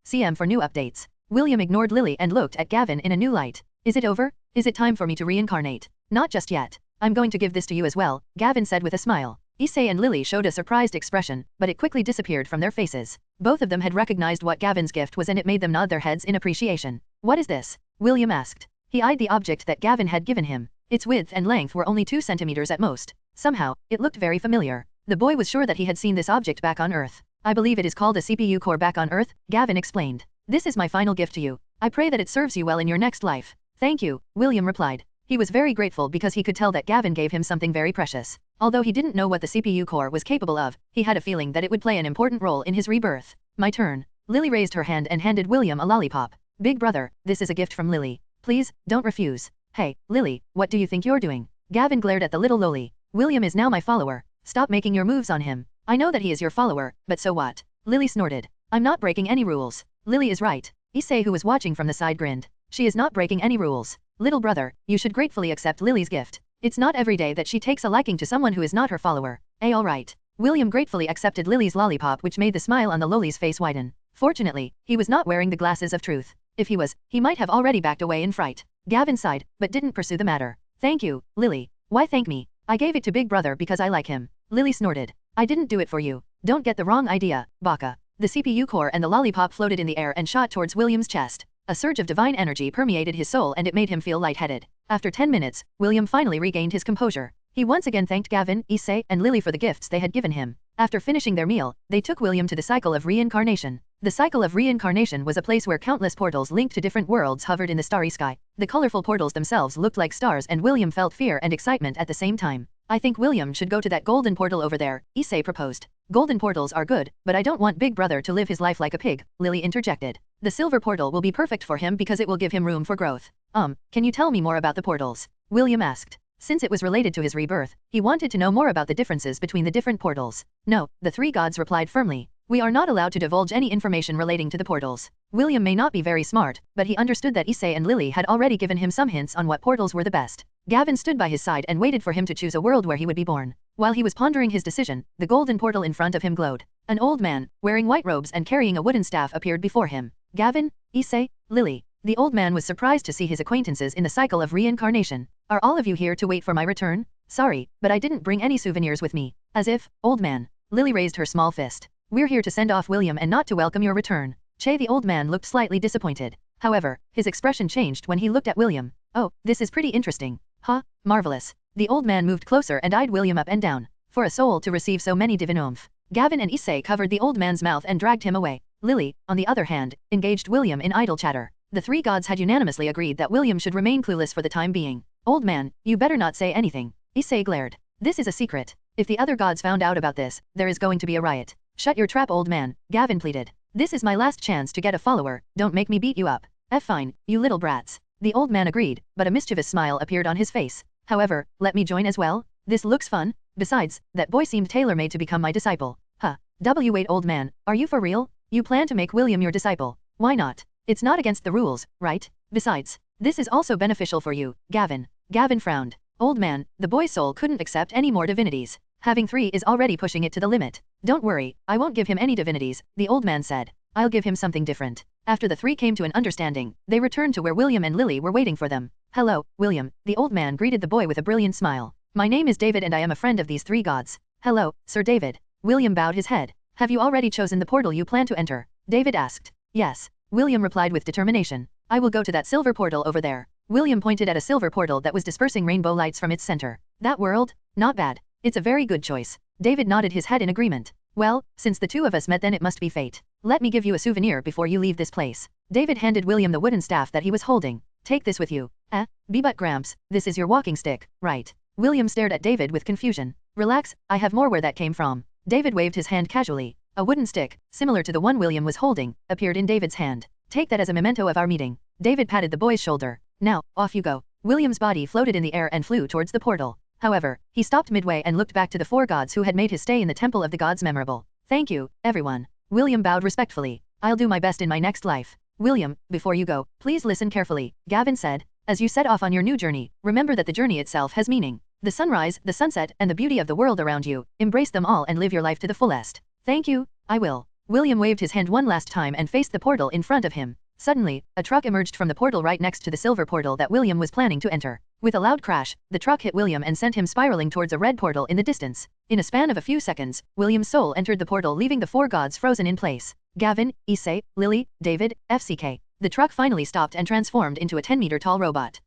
CM for new updates. William ignored Lily and looked at Gavin in a new light. Is it over? Is it time for me to reincarnate? Not just yet. I'm going to give this to you as well, Gavin said with a smile. Issei and Lily showed a surprised expression, but it quickly disappeared from their faces. Both of them had recognized what Gavin's gift was and it made them nod their heads in appreciation. What is this? William asked. He eyed the object that Gavin had given him. Its width and length were only 2 centimeters at most. Somehow, it looked very familiar. The boy was sure that he had seen this object back on Earth. I believe it is called a CPU core back on Earth, Gavin explained. This is my final gift to you. I pray that it serves you well in your next life. Thank you, William replied. He was very grateful because he could tell that Gavin gave him something very precious. Although he didn't know what the CPU core was capable of, he had a feeling that it would play an important role in his rebirth. My turn. Lily raised her hand and handed William a lollipop. Big brother, this is a gift from Lily. Please, don't refuse. Hey, Lily, what do you think you're doing? Gavin glared at the little loli. William is now my follower. Stop making your moves on him. I know that he is your follower, but so what? Lily snorted. I'm not breaking any rules. Lily is right. Issei, who was watching from the side, grinned. She is not breaking any rules. Little brother, you should gratefully accept Lily's gift. It's not every day that she takes a liking to someone who is not her follower. Alright. William gratefully accepted Lily's lollipop, which made the smile on the loli's face widen. Fortunately, he was not wearing the glasses of truth. If he was, he might have already backed away in fright. Gavin sighed, but didn't pursue the matter. Thank you, Lily. Why thank me? I gave it to big brother because I like him. Lily snorted. I didn't do it for you. Don't get the wrong idea, Baka. The CPU core and the lollipop floated in the air and shot towards William's chest. A surge of divine energy permeated his soul and it made him feel lightheaded. After 10 minutes, William finally regained his composure. He once again thanked Gavin, Issei, and Lily for the gifts they had given him. After finishing their meal, they took William to the Cycle of Reincarnation. The Cycle of Reincarnation was a place where countless portals linked to different worlds hovered in the starry sky. The colorful portals themselves looked like stars, and William felt fear and excitement at the same time. I think William should go to that golden portal over there, Issei proposed. Golden portals are good, but I don't want Big Brother to live his life like a pig, Lily interjected. The silver portal will be perfect for him because it will give him room for growth. Can you tell me more about the portals? William asked. Since it was related to his rebirth, he wanted to know more about the differences between the different portals. No, the three gods replied firmly. We are not allowed to divulge any information relating to the portals. William may not be very smart, but he understood that Issei and Lily had already given him some hints on what portals were the best. Gavin stood by his side and waited for him to choose a world where he would be born. While he was pondering his decision, the golden portal in front of him glowed. An old man, wearing white robes and carrying a wooden staff, appeared before him. Gavin, Issei, Lily. The old man was surprised to see his acquaintances in the Cycle of Reincarnation. Are all of you here to wait for my return? Sorry, but I didn't bring any souvenirs with me. As if, old man. Lily raised her small fist. We're here to send off William and not to welcome your return. Che, the old man, looked slightly disappointed. However, his expression changed when he looked at William. Oh, this is pretty interesting. Huh, marvelous. The old man moved closer and eyed William up and down. For a soul to receive so many divine oomph. Gavin and Issei covered the old man's mouth and dragged him away. Lily, on the other hand, engaged William in idle chatter. The three gods had unanimously agreed that William should remain clueless for the time being. Old man, you better not say anything. Issei glared. This is a secret. If the other gods found out about this, there is going to be a riot. Shut your trap, old man, Gavin pleaded. This is my last chance to get a follower, don't make me beat you up. Fine, you little brats. The old man agreed, but a mischievous smile appeared on his face. However, let me join as well? This looks fun. Besides, that boy seemed tailor-made to become my disciple. Huh. Wait, old man, are you for real? You plan to make William your disciple? Why not? It's not against the rules, right? Besides, this is also beneficial for you, Gavin. Gavin frowned. Old man, the boy's soul couldn't accept any more divinities. Having 3 is already pushing it to the limit. Don't worry, I won't give him any divinities, the old man said. I'll give him something different. After the 3 came to an understanding, they returned to where William and Lily were waiting for them. Hello, William, the old man greeted the boy with a brilliant smile. My name is David and I am a friend of these 3 gods. Hello, Sir David. William bowed his head. Have you already chosen the portal you plan to enter? David asked. Yes. William replied with determination. I will go to that silver portal over there. William pointed at a silver portal that was dispersing rainbow lights from its center. That world? Not bad. It's a very good choice. David nodded his head in agreement. Well, since the 2 of us met, then it must be fate. Let me give you a souvenir before you leave this place. David handed William the wooden staff that he was holding. Take this with you. But Gramps, this is your walking stick, right? William stared at David with confusion. Relax, I have more where that came from. David waved his hand casually. A wooden stick, similar to the one William was holding, appeared in David's hand. Take that as a memento of our meeting. David patted the boy's shoulder. Now, off you go. William's body floated in the air and flew towards the portal. However, he stopped midway and looked back to the 4 gods who had made his stay in the Temple of the Gods memorable. Thank you, everyone. William bowed respectfully. I'll do my best in my next life. William, before you go, please listen carefully, Gavin said. As you set off on your new journey, remember that the journey itself has meaning. The sunrise, the sunset, and the beauty of the world around you, embrace them all and live your life to the fullest. Thank you, I will. William waved his hand one last time and faced the portal in front of him. Suddenly, a truck emerged from the portal right next to the silver portal that William was planning to enter. With a loud crash, the truck hit William and sent him spiraling towards a red portal in the distance. In a span of a few seconds, William's soul entered the portal, leaving the 4 gods frozen in place. Gavin, Issei, Lily, David, FCK. The truck finally stopped and transformed into a 10-meter tall robot.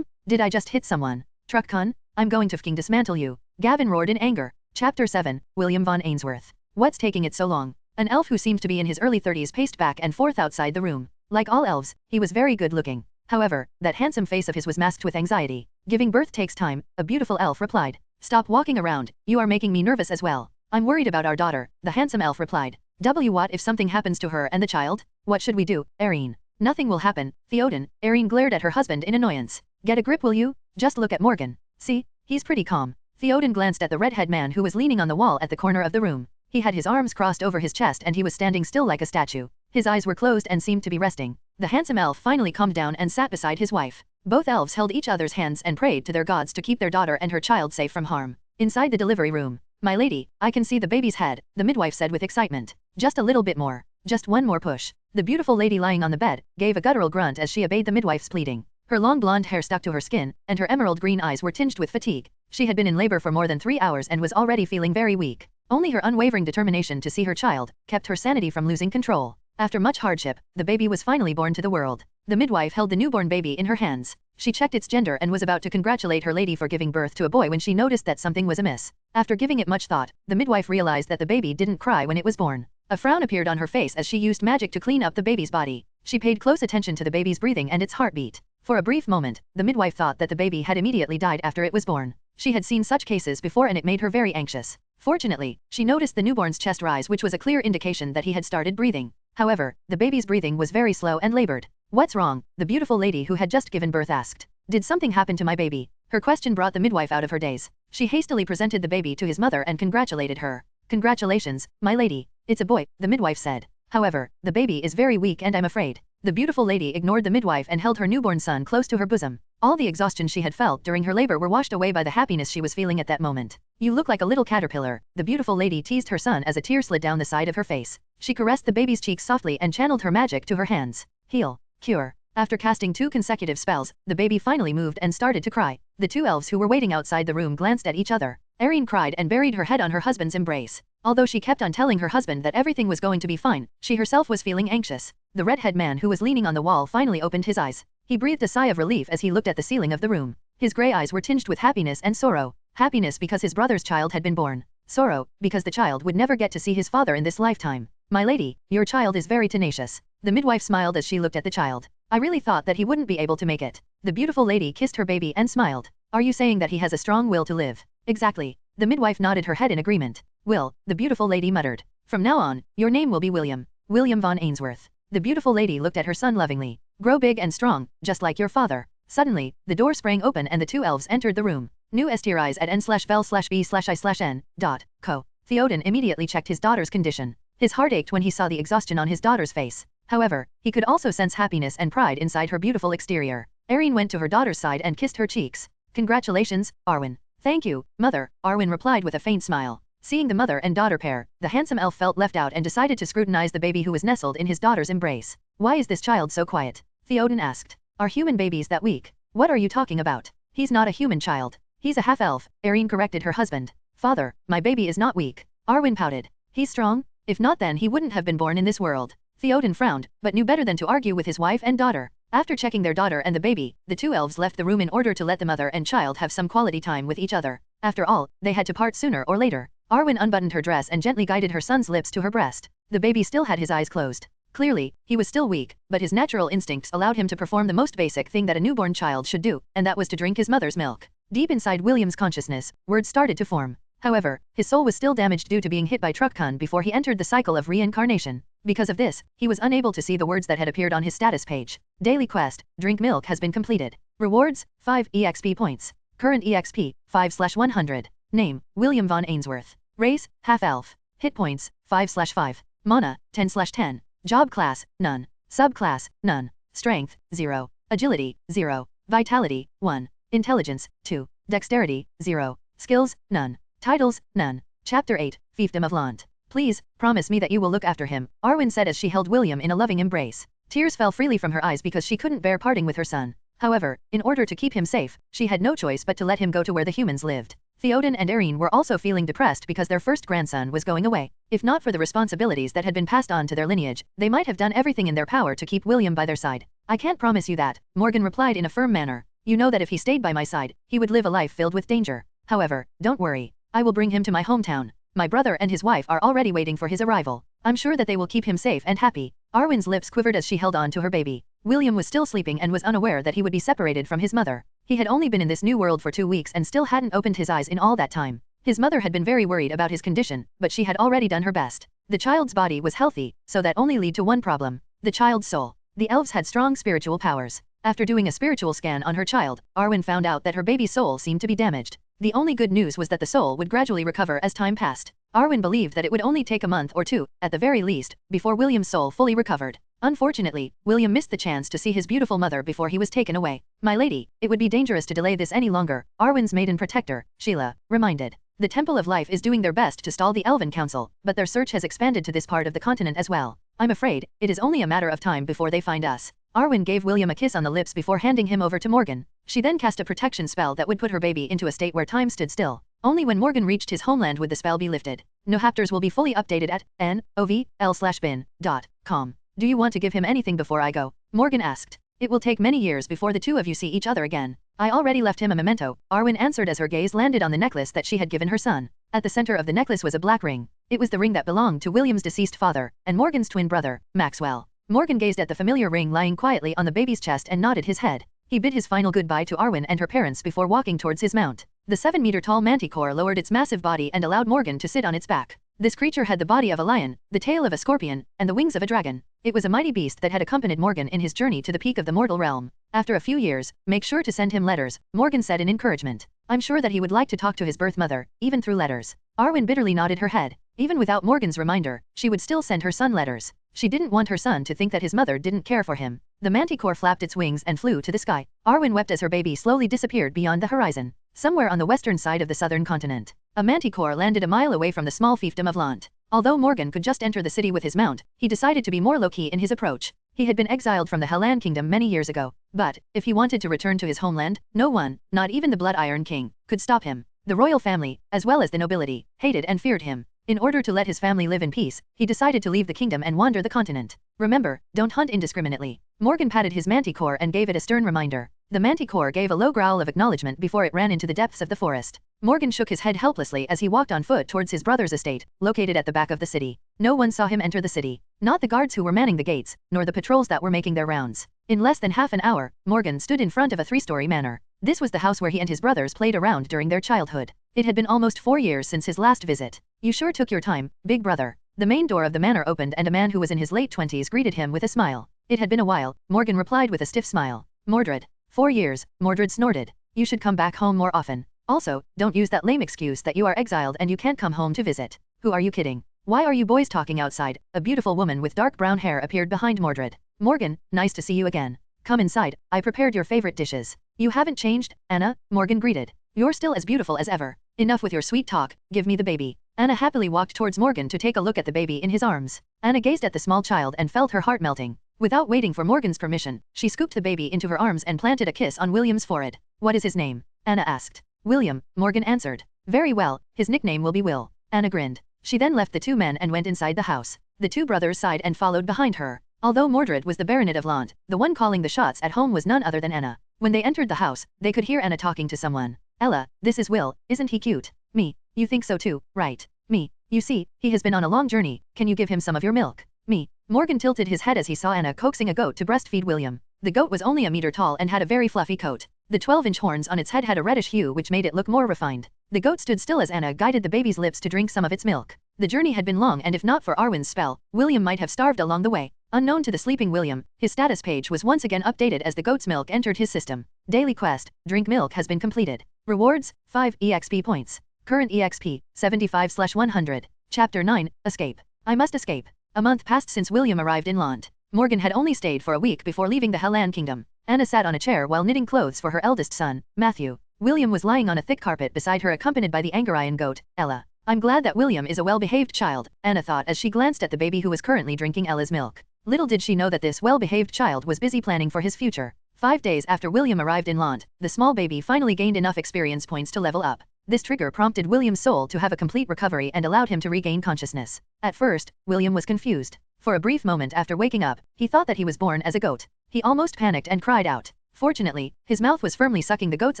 Did I just hit someone? Truck-kun, I'm going to f***ing dismantle you. Gavin roared in anger. Chapter 7, William von Ainsworth. What's taking it so long? An elf who seemed to be in his early 30s paced back and forth outside the room. Like all elves, he was very good looking. However, that handsome face of his was masked with anxiety. Giving birth takes time, a beautiful elf replied. Stop walking around, you are making me nervous as well. I'm worried about our daughter, the handsome elf replied. What if something happens to her and the child? What should we do, Erin? Nothing will happen, Theoden. Erin glared at her husband in annoyance. Get a grip, will you? Just look at Morgan. See, he's pretty calm. Theoden glanced at the redhead man who was leaning on the wall at the corner of the room. He had his arms crossed over his chest and he was standing still like a statue. His eyes were closed and seemed to be resting. The handsome elf finally calmed down and sat beside his wife. Both elves held each other's hands and prayed to their gods to keep their daughter and her child safe from harm. Inside the delivery room. My lady, I can see the baby's head, the midwife said with excitement. Just a little bit more. Just one more push. The beautiful lady lying on the bed gave a guttural grunt as she obeyed the midwife's pleading. Her long blonde hair stuck to her skin, and her emerald green eyes were tinged with fatigue. She had been in labor for more than 3 hours and was already feeling very weak. Only her unwavering determination to see her child kept her sanity from losing control. After much hardship, the baby was finally born to the world. The midwife held the newborn baby in her hands. She checked its gender and was about to congratulate her lady for giving birth to a boy when she noticed that something was amiss. After giving it much thought, the midwife realized that the baby didn't cry when it was born. A frown appeared on her face as she used magic to clean up the baby's body. She paid close attention to the baby's breathing and its heartbeat. For a brief moment, the midwife thought that the baby had immediately died after it was born. She had seen such cases before and it made her very anxious. Fortunately, she noticed the newborn's chest rise, which was a clear indication that he had started breathing. However, the baby's breathing was very slow and labored. "What's wrong?" the beautiful lady who had just given birth asked. "Did something happen to my baby?" Her question brought the midwife out of her daze. She hastily presented the baby to his mother and congratulated her. "Congratulations, my lady. It's a boy," the midwife said. "However, the baby is very weak and I'm afraid." The beautiful lady ignored the midwife and held her newborn son close to her bosom. All the exhaustion she had felt during her labor were washed away by the happiness she was feeling at that moment. "You look like a little caterpillar," the beautiful lady teased her son as a tear slid down the side of her face. She caressed the baby's cheeks softly and channeled her magic to her hands. Heal. Cure. After casting 2 consecutive spells, the baby finally moved and started to cry. The 2 elves who were waiting outside the room glanced at each other. Erin cried and buried her head on her husband's embrace. Although she kept on telling her husband that everything was going to be fine, she herself was feeling anxious. The redhead man who was leaning on the wall finally opened his eyes. He breathed a sigh of relief as he looked at the ceiling of the room. His gray eyes were tinged with happiness and sorrow. Happiness because his brother's child had been born. Sorrow, because the child would never get to see his father in this lifetime. "My lady, your child is very tenacious." The midwife smiled as she looked at the child. "I really thought that he wouldn't be able to make it." The beautiful lady kissed her baby and smiled. "Are you saying that he has a strong will to live?" "Exactly." The midwife nodded her head in agreement. "Will," the beautiful lady muttered. "From now on, your name will be William. William von Ainsworth." The beautiful lady looked at her son lovingly. "Grow big and strong, just like your father." Suddenly, the door sprang open and the 2 elves entered the room. New STRIs at n/vel/b/i/n.co. Theoden immediately checked his daughter's condition. His heart ached when he saw the exhaustion on his daughter's face. However, he could also sense happiness and pride inside her beautiful exterior. Erin went to her daughter's side and kissed her cheeks. "Congratulations, Arwen." "Thank you, mother," Arwen replied with a faint smile. Seeing the mother and daughter pair, the handsome elf felt left out and decided to scrutinize the baby who was nestled in his daughter's embrace. "Why is this child so quiet?" Theoden asked. "Are human babies that weak?" "What are you talking about? He's not a human child. He's a half-elf," Erin corrected her husband. "Father, my baby is not weak." Arwen pouted. "He's strong? If not, then he wouldn't have been born in this world." Theoden frowned, but knew better than to argue with his wife and daughter. After checking their daughter and the baby, the 2 elves left the room in order to let the mother and child have some quality time with each other. After all, they had to part sooner or later. Arwen unbuttoned her dress and gently guided her son's lips to her breast. The baby still had his eyes closed. Clearly, he was still weak, but his natural instincts allowed him to perform the most basic thing that a newborn child should do, and that was to drink his mother's milk. Deep inside William's consciousness, words started to form. However, his soul was still damaged due to being hit by Truckcon before he entered the cycle of reincarnation. Because of this, he was unable to see the words that had appeared on his status page. Daily quest, drink milk has been completed. Rewards, 5 EXP points. Current EXP, 5/100. Name, William von Ainsworth. Race, half-elf. Hit points, 5/5. Mana, 10/10. Job class, none. Subclass, none. Strength, 0. Agility, 0. Vitality, 1. Intelligence, 2. Dexterity, 0. Skills, none. Titles, none. Chapter 8, Fiefdom of Lant. "Please, promise me that you will look after him," Arwen said as she held William in a loving embrace. Tears fell freely from her eyes because she couldn't bear parting with her son. However, in order to keep him safe, she had no choice but to let him go to where the humans lived. Theoden and Erin were also feeling depressed because their first grandson was going away. If not for the responsibilities that had been passed on to their lineage, they might have done everything in their power to keep William by their side. "I can't promise you that," Morgan replied in a firm manner. "You know that if he stayed by my side, he would live a life filled with danger. However, don't worry. I will bring him to my hometown. My brother and his wife are already waiting for his arrival. I'm sure that they will keep him safe and happy." Arwen's lips quivered as she held on to her baby. William was still sleeping and was unaware that he would be separated from his mother. He had only been in this new world for 2 weeks and still hadn't opened his eyes in all that time. His mother had been very worried about his condition, but she had already done her best. The child's body was healthy, so that only led to one problem: the child's soul. The elves had strong spiritual powers. After doing a spiritual scan on her child, Arwen found out that her baby's soul seemed to be damaged. The only good news was that the soul would gradually recover as time passed. Arwen believed that it would only take a month or 2, at the very least, before William's soul fully recovered. Unfortunately, William missed the chance to see his beautiful mother before he was taken away. "My lady, it would be dangerous to delay this any longer," Arwen's maiden protector, Sheila, reminded. "The Temple of Life is doing their best to stall the Elven Council, but their search has expanded to this part of the continent as well. I'm afraid, it is only a matter of time before they find us." Arwen gave William a kiss on the lips before handing him over to Morgan. She then cast a protection spell that would put her baby into a state where time stood still. Only when Morgan reached his homeland would the spell be lifted. Nohapters will be fully updated at novl/bin.com. "Do you want to give him anything before I go?" Morgan asked. "It will take many years before the 2 of you see each other again." "I already left him a memento," Arwen answered as her gaze landed on the necklace that she had given her son. At the center of the necklace was a black ring. It was the ring that belonged to William's deceased father, and Morgan's twin brother, Maxwell. Morgan gazed at the familiar ring lying quietly on the baby's chest and nodded his head. He bid his final goodbye to Arwen and her parents before walking towards his mount. The 7-meter-tall manticore lowered its massive body and allowed Morgan to sit on its back. This creature had the body of a lion, the tail of a scorpion, and the wings of a dragon. It was a mighty beast that had accompanied Morgan in his journey to the peak of the mortal realm. After a few years, make sure to send him letters, Morgan said in encouragement. I'm sure that he would like to talk to his birth mother, even through letters. Arwen bitterly nodded her head. Even without Morgan's reminder, she would still send her son letters. She didn't want her son to think that his mother didn't care for him. The manticore flapped its wings and flew to the sky. Arwen wept as her baby slowly disappeared beyond the horizon. Somewhere on the western side of the southern continent, a manticore landed a mile away from the small fiefdom of Lant. Although Morgan could just enter the city with his mount, he decided to be more low-key in his approach. He had been exiled from the Hellan kingdom many years ago, but, if he wanted to return to his homeland, no one, not even the Blood Iron King, could stop him. The royal family, as well as the nobility, hated and feared him. In order to let his family live in peace, he decided to leave the kingdom and wander the continent. Remember, don't hunt indiscriminately. Morgan patted his manticore and gave it a stern reminder. The manticore gave a low growl of acknowledgement before it ran into the depths of the forest. Morgan shook his head helplessly as he walked on foot towards his brother's estate, located at the back of the city. No one saw him enter the city. Not the guards who were manning the gates, nor the patrols that were making their rounds. In less than half an hour, Morgan stood in front of a 3-story manor. This was the house where he and his brothers played around during their childhood. It had been almost 4 years since his last visit. You sure took your time, big brother. The main door of the manor opened and a man who was in his late 20s greeted him with a smile. It had been a while, Morgan replied with a stiff smile. Mordred. 4 years, Mordred snorted. You should come back home more often. Also, don't use that lame excuse that you are exiled and you can't come home to visit. Who are you kidding? Why are you boys talking outside? A beautiful woman with dark brown hair appeared behind Mordred. Morgan, nice to see you again. Come inside, I prepared your favorite dishes. You haven't changed, Anna, Morgan greeted. You're still as beautiful as ever. Enough with your sweet talk, give me the baby. Anna happily walked towards Morgan to take a look at the baby in his arms. Anna gazed at the small child and felt her heart melting. Without waiting for Morgan's permission, she scooped the baby into her arms and planted a kiss on William's forehead. What is his name? Anna asked. William, Morgan answered. Very well, his nickname will be Will. Anna grinned. She then left the 2 men and went inside the house. The 2 brothers sighed and followed behind her. Although Mordred was the Baronet of Lant, the one calling the shots at home was none other than Anna. When they entered the house, they could hear Anna talking to someone. Ella, this is Will, isn't he cute? Me, you think so too, right? Me, you see, he has been on a long journey, can you give him some of your milk? Me. Morgan tilted his head as he saw Anna coaxing a goat to breastfeed William. The goat was only a meter tall and had a very fluffy coat. The 12-inch horns on its head had a reddish hue which made it look more refined. The goat stood still as Anna guided the baby's lips to drink some of its milk. The journey had been long and if not for Arwen's spell, William might have starved along the way. Unknown to the sleeping William, his status page was once again updated as the goat's milk entered his system. Daily quest, drink milk has been completed. Rewards, 5 EXP points. Current EXP, 75/100. Chapter 9, Escape. I must escape. A month passed since William arrived in Lant. Morgan had only stayed for a week before leaving the Hellan kingdom. Anna sat on a chair while knitting clothes for her eldest son, Matthew. William was lying on a thick carpet beside her accompanied by the Angarayan goat, Ella. I'm glad that William is a well-behaved child, Anna thought as she glanced at the baby who was currently drinking Ella's milk. Little did she know that this well-behaved child was busy planning for his future. 5 days after William arrived in Lant, the small baby finally gained enough experience points to level up. This trigger prompted William's soul to have a complete recovery and allowed him to regain consciousness. At first, William was confused. For a brief moment after waking up, he thought that he was born as a goat. He almost panicked and cried out. Fortunately, his mouth was firmly sucking the goat's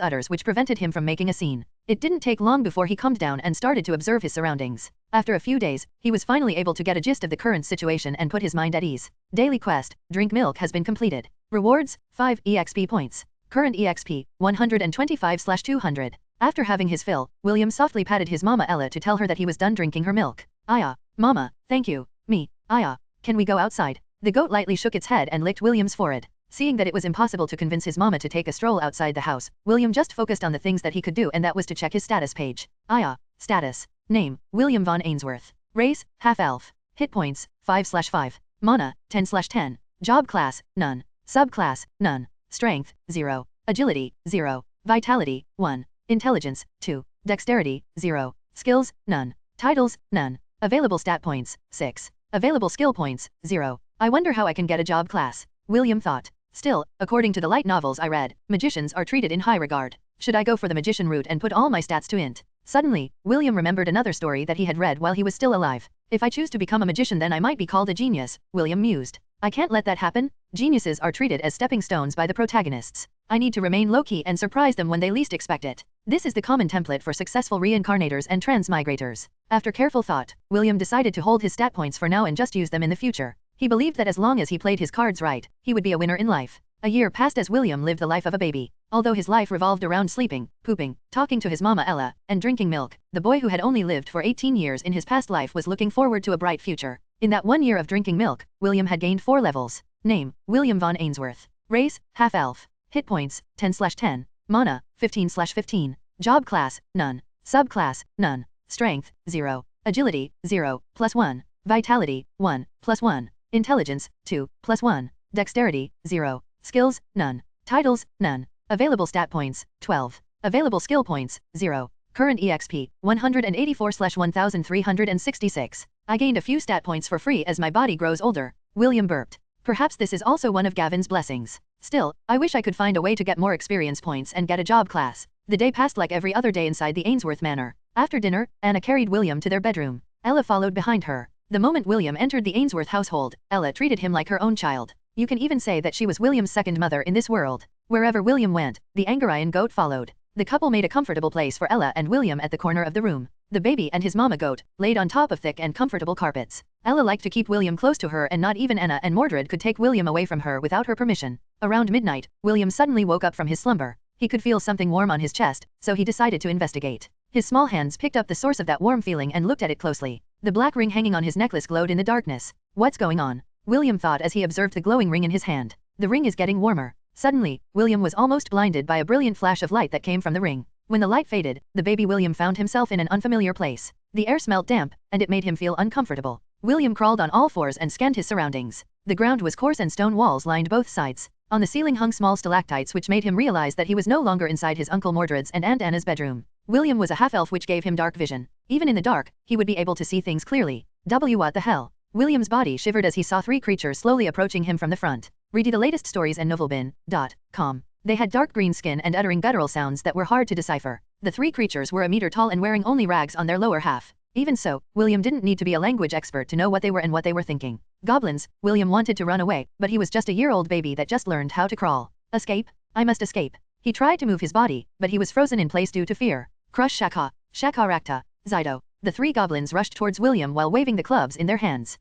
udders which prevented him from making a scene. It didn't take long before he calmed down and started to observe his surroundings. After a few days, he was finally able to get a gist of the current situation and put his mind at ease. Daily quest, drink milk has been completed. Rewards, 5 EXP points. Current EXP, 125/200. After having his fill, William softly patted his mama Ella to tell her that he was done drinking her milk. Aya, mama, thank you. Me, Aya, can we go outside? The goat lightly shook its head and licked William's forehead. Seeing that it was impossible to convince his mama to take a stroll outside the house, William just focused on the things that he could do and that was to check his status page. Aya, status. Name, William von Ainsworth. Race, half-elf. Hit points, 5/5. Mana, 10/10. Job class, none. Subclass, none. Strength, 0. Agility, 0. Vitality, 1. Intelligence, 2. Dexterity, 0. Skills, none. Titles, none. Available stat points, 6. Available skill points, 0. I wonder how I can get a job class, William thought. Still, according to the light novels I read, magicians are treated in high regard. Should I go for the magician route and put all my stats to int? Suddenly, William remembered another story that he had read while he was still alive. If I choose to become a magician then I might be called a genius, William mused. I can't let that happen. Geniuses are treated as stepping stones by the protagonists. I need to remain low-key and surprise them when they least expect it. This is the common template for successful reincarnators and transmigrators. After careful thought, William decided to hold his stat points for now and just use them in the future. He believed that as long as he played his cards right, he would be a winner in life. A year passed as William lived the life of a baby. Although his life revolved around sleeping, pooping, talking to his mama Ella, and drinking milk, the boy who had only lived for 18 years in his past life was looking forward to a bright future. In that 1 year of drinking milk, William had gained 4 levels. Name, William von Ainsworth. Race, half-elf. Hit points, 10/10. Mana, 15/15. Job class, none. Subclass, none. Strength, 0. Agility, 0, +1. Vitality, 1, +1. Intelligence, 2, +1. Dexterity, 0. Skills, none. Titles, none. Available stat points, 12. Available skill points, 0. Current EXP, 184/1366. I gained a few stat points for free as my body grows older. William burped. Perhaps this is also one of Gavin's blessings. Still, I wish I could find a way to get more experience points and get a job class. The day passed like every other day inside the Ainsworth Manor. After dinner, Anna carried William to their bedroom. Ella followed behind her. The moment William entered the Ainsworth household, Ella treated him like her own child. You can even say that she was William's second mother in this world. Wherever William went, the Angarian goat followed. The couple made a comfortable place for Ella and William at the corner of the room. The baby and his mama goat laid on top of thick and comfortable carpets. Ella liked to keep William close to her, and not even Anna and Mordred could take William away from her without her permission. Around midnight, William suddenly woke up from his slumber. He could feel something warm on his chest, so he decided to investigate. His small hands picked up the source of that warm feeling and looked at it closely. The black ring hanging on his necklace glowed in the darkness. What's going on? William thought as he observed the glowing ring in his hand. The ring is getting warmer. Suddenly, William was almost blinded by a brilliant flash of light that came from the ring. When the light faded, the baby William found himself in an unfamiliar place. The air smelled damp, and it made him feel uncomfortable. William crawled on all fours and scanned his surroundings. The ground was coarse and stone walls lined both sides. On the ceiling hung small stalactites which made him realize that he was no longer inside his Uncle Mordred's and Aunt Anna's bedroom. William was a half-elf which gave him dark vision. Even in the dark, he would be able to see things clearly. What the hell? William's body shivered as he saw 3 creatures slowly approaching him from the front. Read the latest stories and novelbin.com. They had dark green skin and uttering guttural sounds that were hard to decipher. The 3 creatures were a meter tall and wearing only rags on their lower half. Even so, William didn't need to be a language expert to know what they were and what they were thinking. Goblins. William wanted to run away, but he was just a year-old baby that just learned how to crawl. Escape? I must escape. He tried to move his body, but he was frozen in place due to fear. Crush Shaka, Shaka Rakta, Zydo. The 3 goblins rushed towards William while waving the clubs in their hands.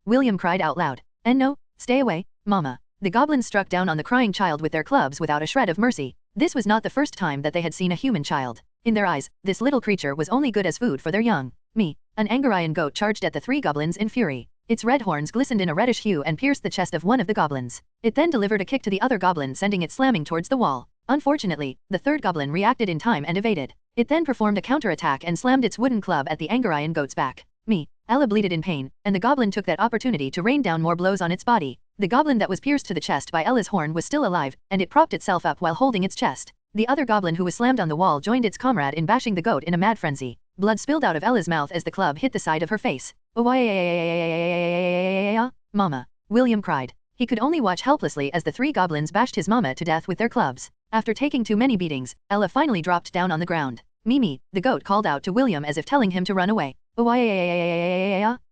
William cried out loud. And no, stay away, Mama. The goblins struck down on the crying child with their clubs without a shred of mercy. This was not the first time that they had seen a human child. In their eyes, this little creature was only good as food for their young. An Angarian goat charged at the 3 goblins in fury. Its red horns glistened in a reddish hue and pierced the chest of one of the goblins. It then delivered a kick to the other goblin, sending it slamming towards the wall. Unfortunately, the 3rd goblin reacted in time and evaded. It then performed a counterattack and slammed its wooden club at the Angarian goat's back. Ella bleated in pain, and the goblin took that opportunity to rain down more blows on its body. The goblin that was pierced to the chest by Ella's horn was still alive, and it propped itself up while holding its chest. The other goblin who was slammed on the wall joined its comrade in bashing the goat in a mad frenzy. Blood spilled out of Ella's mouth as the club hit the side of her face. Mama. William cried. He could only watch helplessly as the 3 goblins bashed his mama to death with their clubs. After taking too many beatings, Ella finally dropped down on the ground. Mimi, the goat called out to William as if telling him to run away.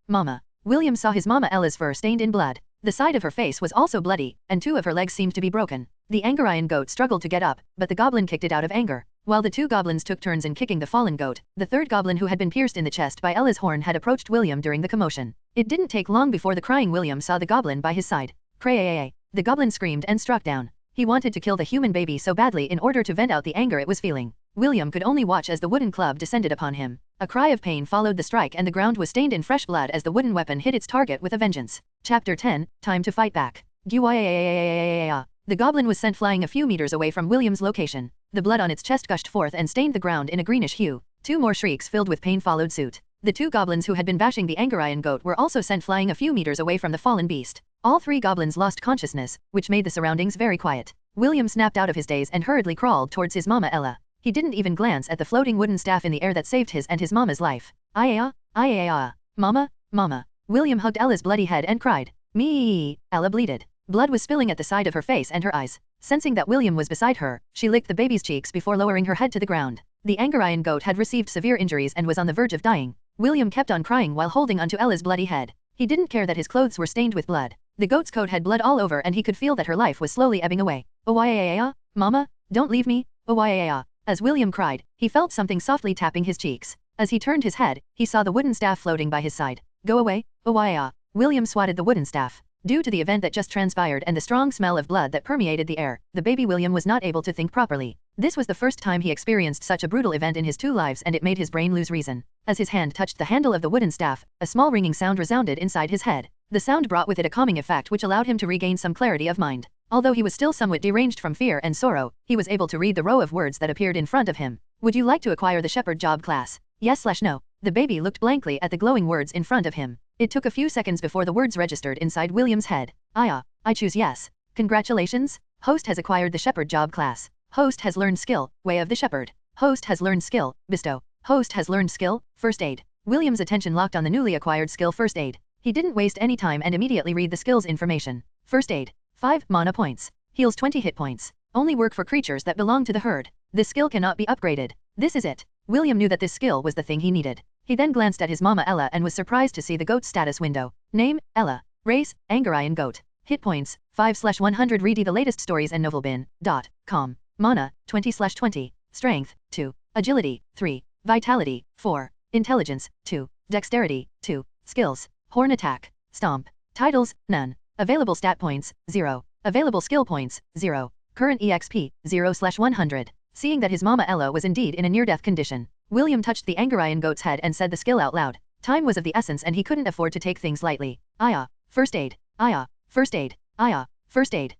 Mama. William saw his mama Ella's fur stained in blood. The side of her face was also bloody, and 2 of her legs seemed to be broken. The Angarian goat struggled to get up, but the goblin kicked it out of anger. While the 2 goblins took turns in kicking the fallen goat, the 3rd goblin who had been pierced in the chest by Ella's horn had approached William during the commotion. It didn't take long before the crying William saw the goblin by his side. Cray! The goblin screamed and struck down. He wanted to kill the human baby so badly in order to vent out the anger it was feeling. William could only watch as the wooden club descended upon him. A cry of pain followed the strike and the ground was stained in fresh blood as the wooden weapon hit its target with a vengeance. Chapter 10, Time to Fight Back. The goblin was sent flying a few meters away from William's location. The blood on its chest gushed forth and stained the ground in a greenish hue. 2 more shrieks filled with pain followed suit. The 2 goblins who had been bashing the Angarian goat were also sent flying a few meters away from the fallen beast. All 3 goblins lost consciousness, which made the surroundings very quiet. William snapped out of his daze and hurriedly crawled towards his mama Ella. He didn't even glance at the floating wooden staff in the air that saved his and his mama's life. Mama, Mama. William hugged Ella's bloody head and cried. Me. Ella bleated. Blood was spilling at the side of her face and her eyes. Sensing that William was beside her, she licked the baby's cheeks before lowering her head to the ground. The Angarian goat had received severe injuries and was on the verge of dying. William kept on crying while holding onto Ella's bloody head. He didn't care that his clothes were stained with blood. The goat's coat had blood all over and he could feel that her life was slowly ebbing away. "Oh, Mama, don't leave me, oh." As William cried, he felt something softly tapping his cheeks. As he turned his head, he saw the wooden staff floating by his side. "Go away, oh." William swatted the wooden staff. Due to the event that just transpired and the strong smell of blood that permeated the air, the baby William was not able to think properly. This was the first time he experienced such a brutal event in his 2 lives and it made his brain lose reason. As his hand touched the handle of the wooden staff, a small ringing sound resounded inside his head. The sound brought with it a calming effect which allowed him to regain some clarity of mind. Although he was still somewhat deranged from fear and sorrow, he was able to read the row of words that appeared in front of him. "Would you like to acquire the shepherd job class? Yes/no." The baby looked blankly at the glowing words in front of him. It took a few seconds before the words registered inside William's head. I choose yes. Congratulations. Host has acquired the shepherd job class. Host has learned skill, way of the shepherd. Host has learned skill, bestow. Host has learned skill, first aid. William's attention locked on the newly acquired skill first aid. He didn't waste any time and immediately read the skill's information. First aid. 5 mana points. Heals 20 hit points. Only work for creatures that belong to the herd. This skill cannot be upgraded. This is it. William knew that this skill was the thing he needed. He then glanced at his mama Ella and was surprised to see the goat's status window. Name, Ella. Race, Angarian goat. Hit points, 5/100. Read the latest stories and novelbin.com. Mana, 20/20. Strength, 2. Agility, 3. Vitality, 4. Intelligence, 2. Dexterity, 2. Skills, horn attack, stomp. Titles, none. Available stat points, 0. Available skill points, 0. Current EXP, 0/100. Seeing that his mama Ella was indeed in a near-death condition, William touched the Angarian goat's head and said the skill out loud. Time was of the essence and he couldn't afford to take things lightly. First aid. First aid. First aid.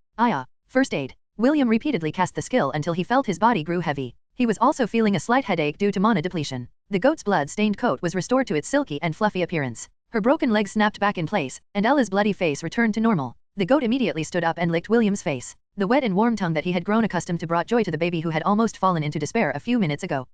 First aid. William repeatedly cast the skill until he felt his body grew heavy. He was also feeling a slight headache due to mana depletion. The goat's blood-stained coat was restored to its silky and fluffy appearance. Her broken legs snapped back in place, and Ella's bloody face returned to normal. The goat immediately stood up and licked William's face. The wet and warm tongue that he had grown accustomed to brought joy to the baby who had almost fallen into despair a few minutes ago.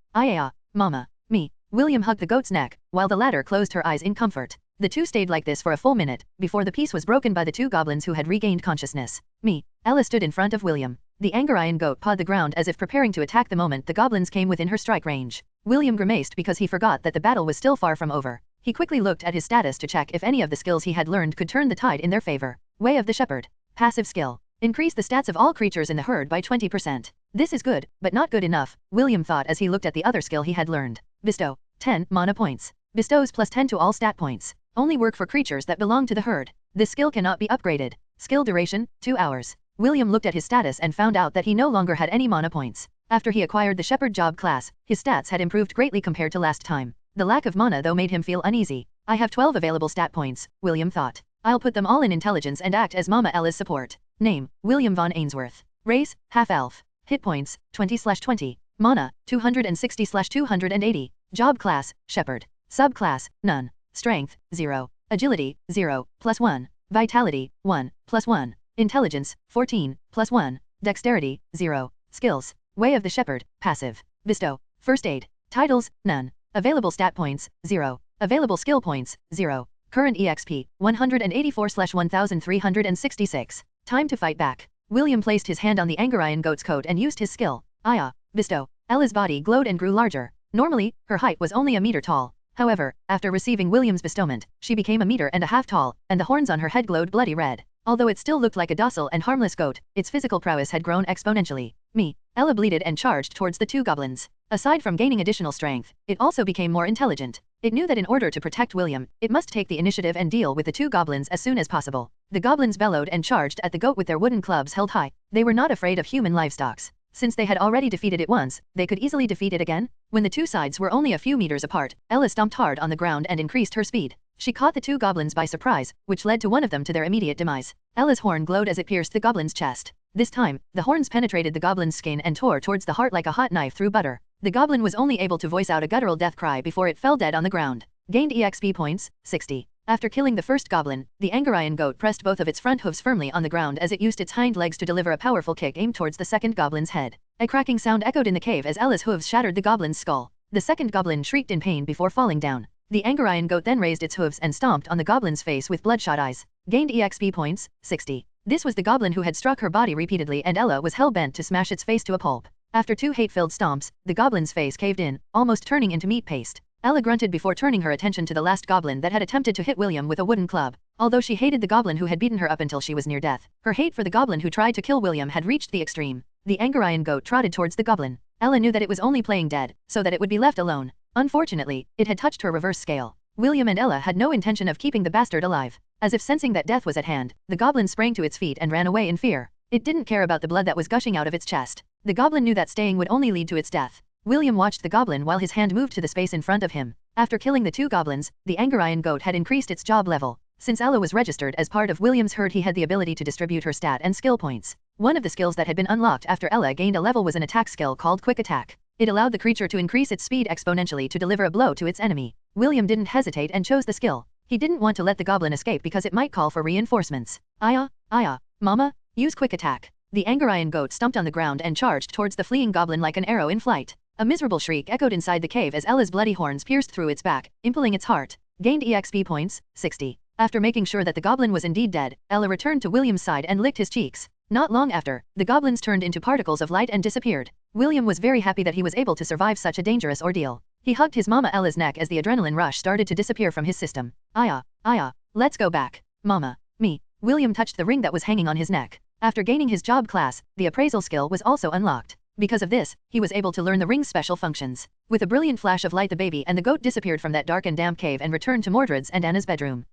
Mama. Me. William hugged the goat's neck, while the latter closed her eyes in comfort. The two stayed like this for a full minute, before the peace was broken by the 2 goblins who had regained consciousness. Me. Ella stood in front of William. The Angarian goat pawed the ground as if preparing to attack the moment the goblins came within her strike range. William grimaced because he forgot that the battle was still far from over. He quickly looked at his status to check if any of the skills he had learned could turn the tide in their favor. Way of the shepherd. Passive skill. Increase the stats of all creatures in the herd by 20%. This is good, but not good enough, William thought as he looked at the other skill he had learned. Bestow. 10 mana points. Bestows +10 to all stat points. Only work for creatures that belong to the herd. This skill cannot be upgraded. Skill duration, 2 hours. William looked at his status and found out that he no longer had any mana points. After he acquired the shepherd job class, his stats had improved greatly compared to last time. The lack of mana though made him feel uneasy. I have 12 available stat points, William thought. I'll put them all in intelligence and act as Mama Ella's support. Name, William von Ainsworth. Race, half-elf. Hit points, 20/20. Mana, 260/280. Job class, shepherd. Subclass, none. Strength, 0. Agility, 0, +1. Vitality, 1, +1. Intelligence, 14, +1. Dexterity, 0. Skills, way of the shepherd, passive. Bestow. First aid. Titles, none. Available stat points, 0. Available skill points, 0. Current EXP, 184/1366. Time to fight back. William placed his hand on the Angarian goat's coat and used his skill. Bestow. Ella's body glowed and grew larger. Normally, her height was only a meter tall. However, after receiving William's bestowment, she became a meter and a half tall, and the horns on her head glowed bloody red. Although it still looked like a docile and harmless goat, its physical prowess had grown exponentially. Ella bleated and charged towards the 2 goblins. Aside from gaining additional strength, it also became more intelligent. It knew that in order to protect William, it must take the initiative and deal with the 2 goblins as soon as possible. The goblins bellowed and charged at the goat with their wooden clubs held high. They were not afraid of human livestock. Since they had already defeated it once, they could easily defeat it again. When the 2 sides were only a few meters apart, Ella stomped hard on the ground and increased her speed. She caught the 2 goblins by surprise, which led to one of them to their immediate demise. Ella's horn glowed as it pierced the goblin's chest. This time, the horns penetrated the goblin's skin and tore towards the heart like a hot knife through butter. The goblin was only able to voice out a guttural death cry before it fell dead on the ground. Gained EXP points, 60. After killing the first goblin, the Angarian goat pressed both of its front hooves firmly on the ground as it used its hind legs to deliver a powerful kick aimed towards the second goblin's head. A cracking sound echoed in the cave as Ella's hooves shattered the goblin's skull. The second goblin shrieked in pain before falling down. The Angarian goat then raised its hooves and stomped on the goblin's face with bloodshot eyes. Gained EXP points, 60. This was the goblin who had struck her body repeatedly and Ella was hell-bent to smash its face to a pulp. After 2 hate-filled stomps, the goblin's face caved in, almost turning into meat paste. Ella grunted before turning her attention to the last goblin that had attempted to hit William with a wooden club. Although she hated the goblin who had beaten her up until she was near death, her hate for the goblin who tried to kill William had reached the extreme. The Angarian goat trotted towards the goblin. Ella knew that it was only playing dead, so that it would be left alone. Unfortunately, it had touched her reverse scale. William and Ella had no intention of keeping the bastard alive. As if sensing that death was at hand, the goblin sprang to its feet and ran away in fear. It didn't care about the blood that was gushing out of its chest. The goblin knew that staying would only lead to its death. William watched the goblin while his hand moved to the space in front of him. After killing the two goblins, the Angarian goat had increased its job level. Since Ella was registered as part of William's herd, he had the ability to distribute her stat and skill points. One of the skills that had been unlocked after Ella gained a level was an attack skill called Quick Attack. It allowed the creature to increase its speed exponentially to deliver a blow to its enemy. William didn't hesitate and chose the skill. He didn't want to let the goblin escape because it might call for reinforcements. Aya, mama, use Quick Attack. The Angarian goat stumped on the ground and charged towards the fleeing goblin like an arrow in flight. A miserable shriek echoed inside the cave as Ella's bloody horns pierced through its back, impaling its heart. Gained EXP points, 60. After making sure that the goblin was indeed dead, Ella returned to William's side and licked his cheeks. Not long after, the goblins turned into particles of light and disappeared. William was very happy that he was able to survive such a dangerous ordeal. He hugged his mama Ella's neck as the adrenaline rush started to disappear from his system. Aya, let's go back. Mama, me. William touched the ring that was hanging on his neck. After gaining his job class, the appraisal skill was also unlocked. Because of this, he was able to learn the ring's special functions. With a brilliant flash of light, the baby and the goat disappeared from that dark and damp cave and returned to Mordred's and Anna's bedroom.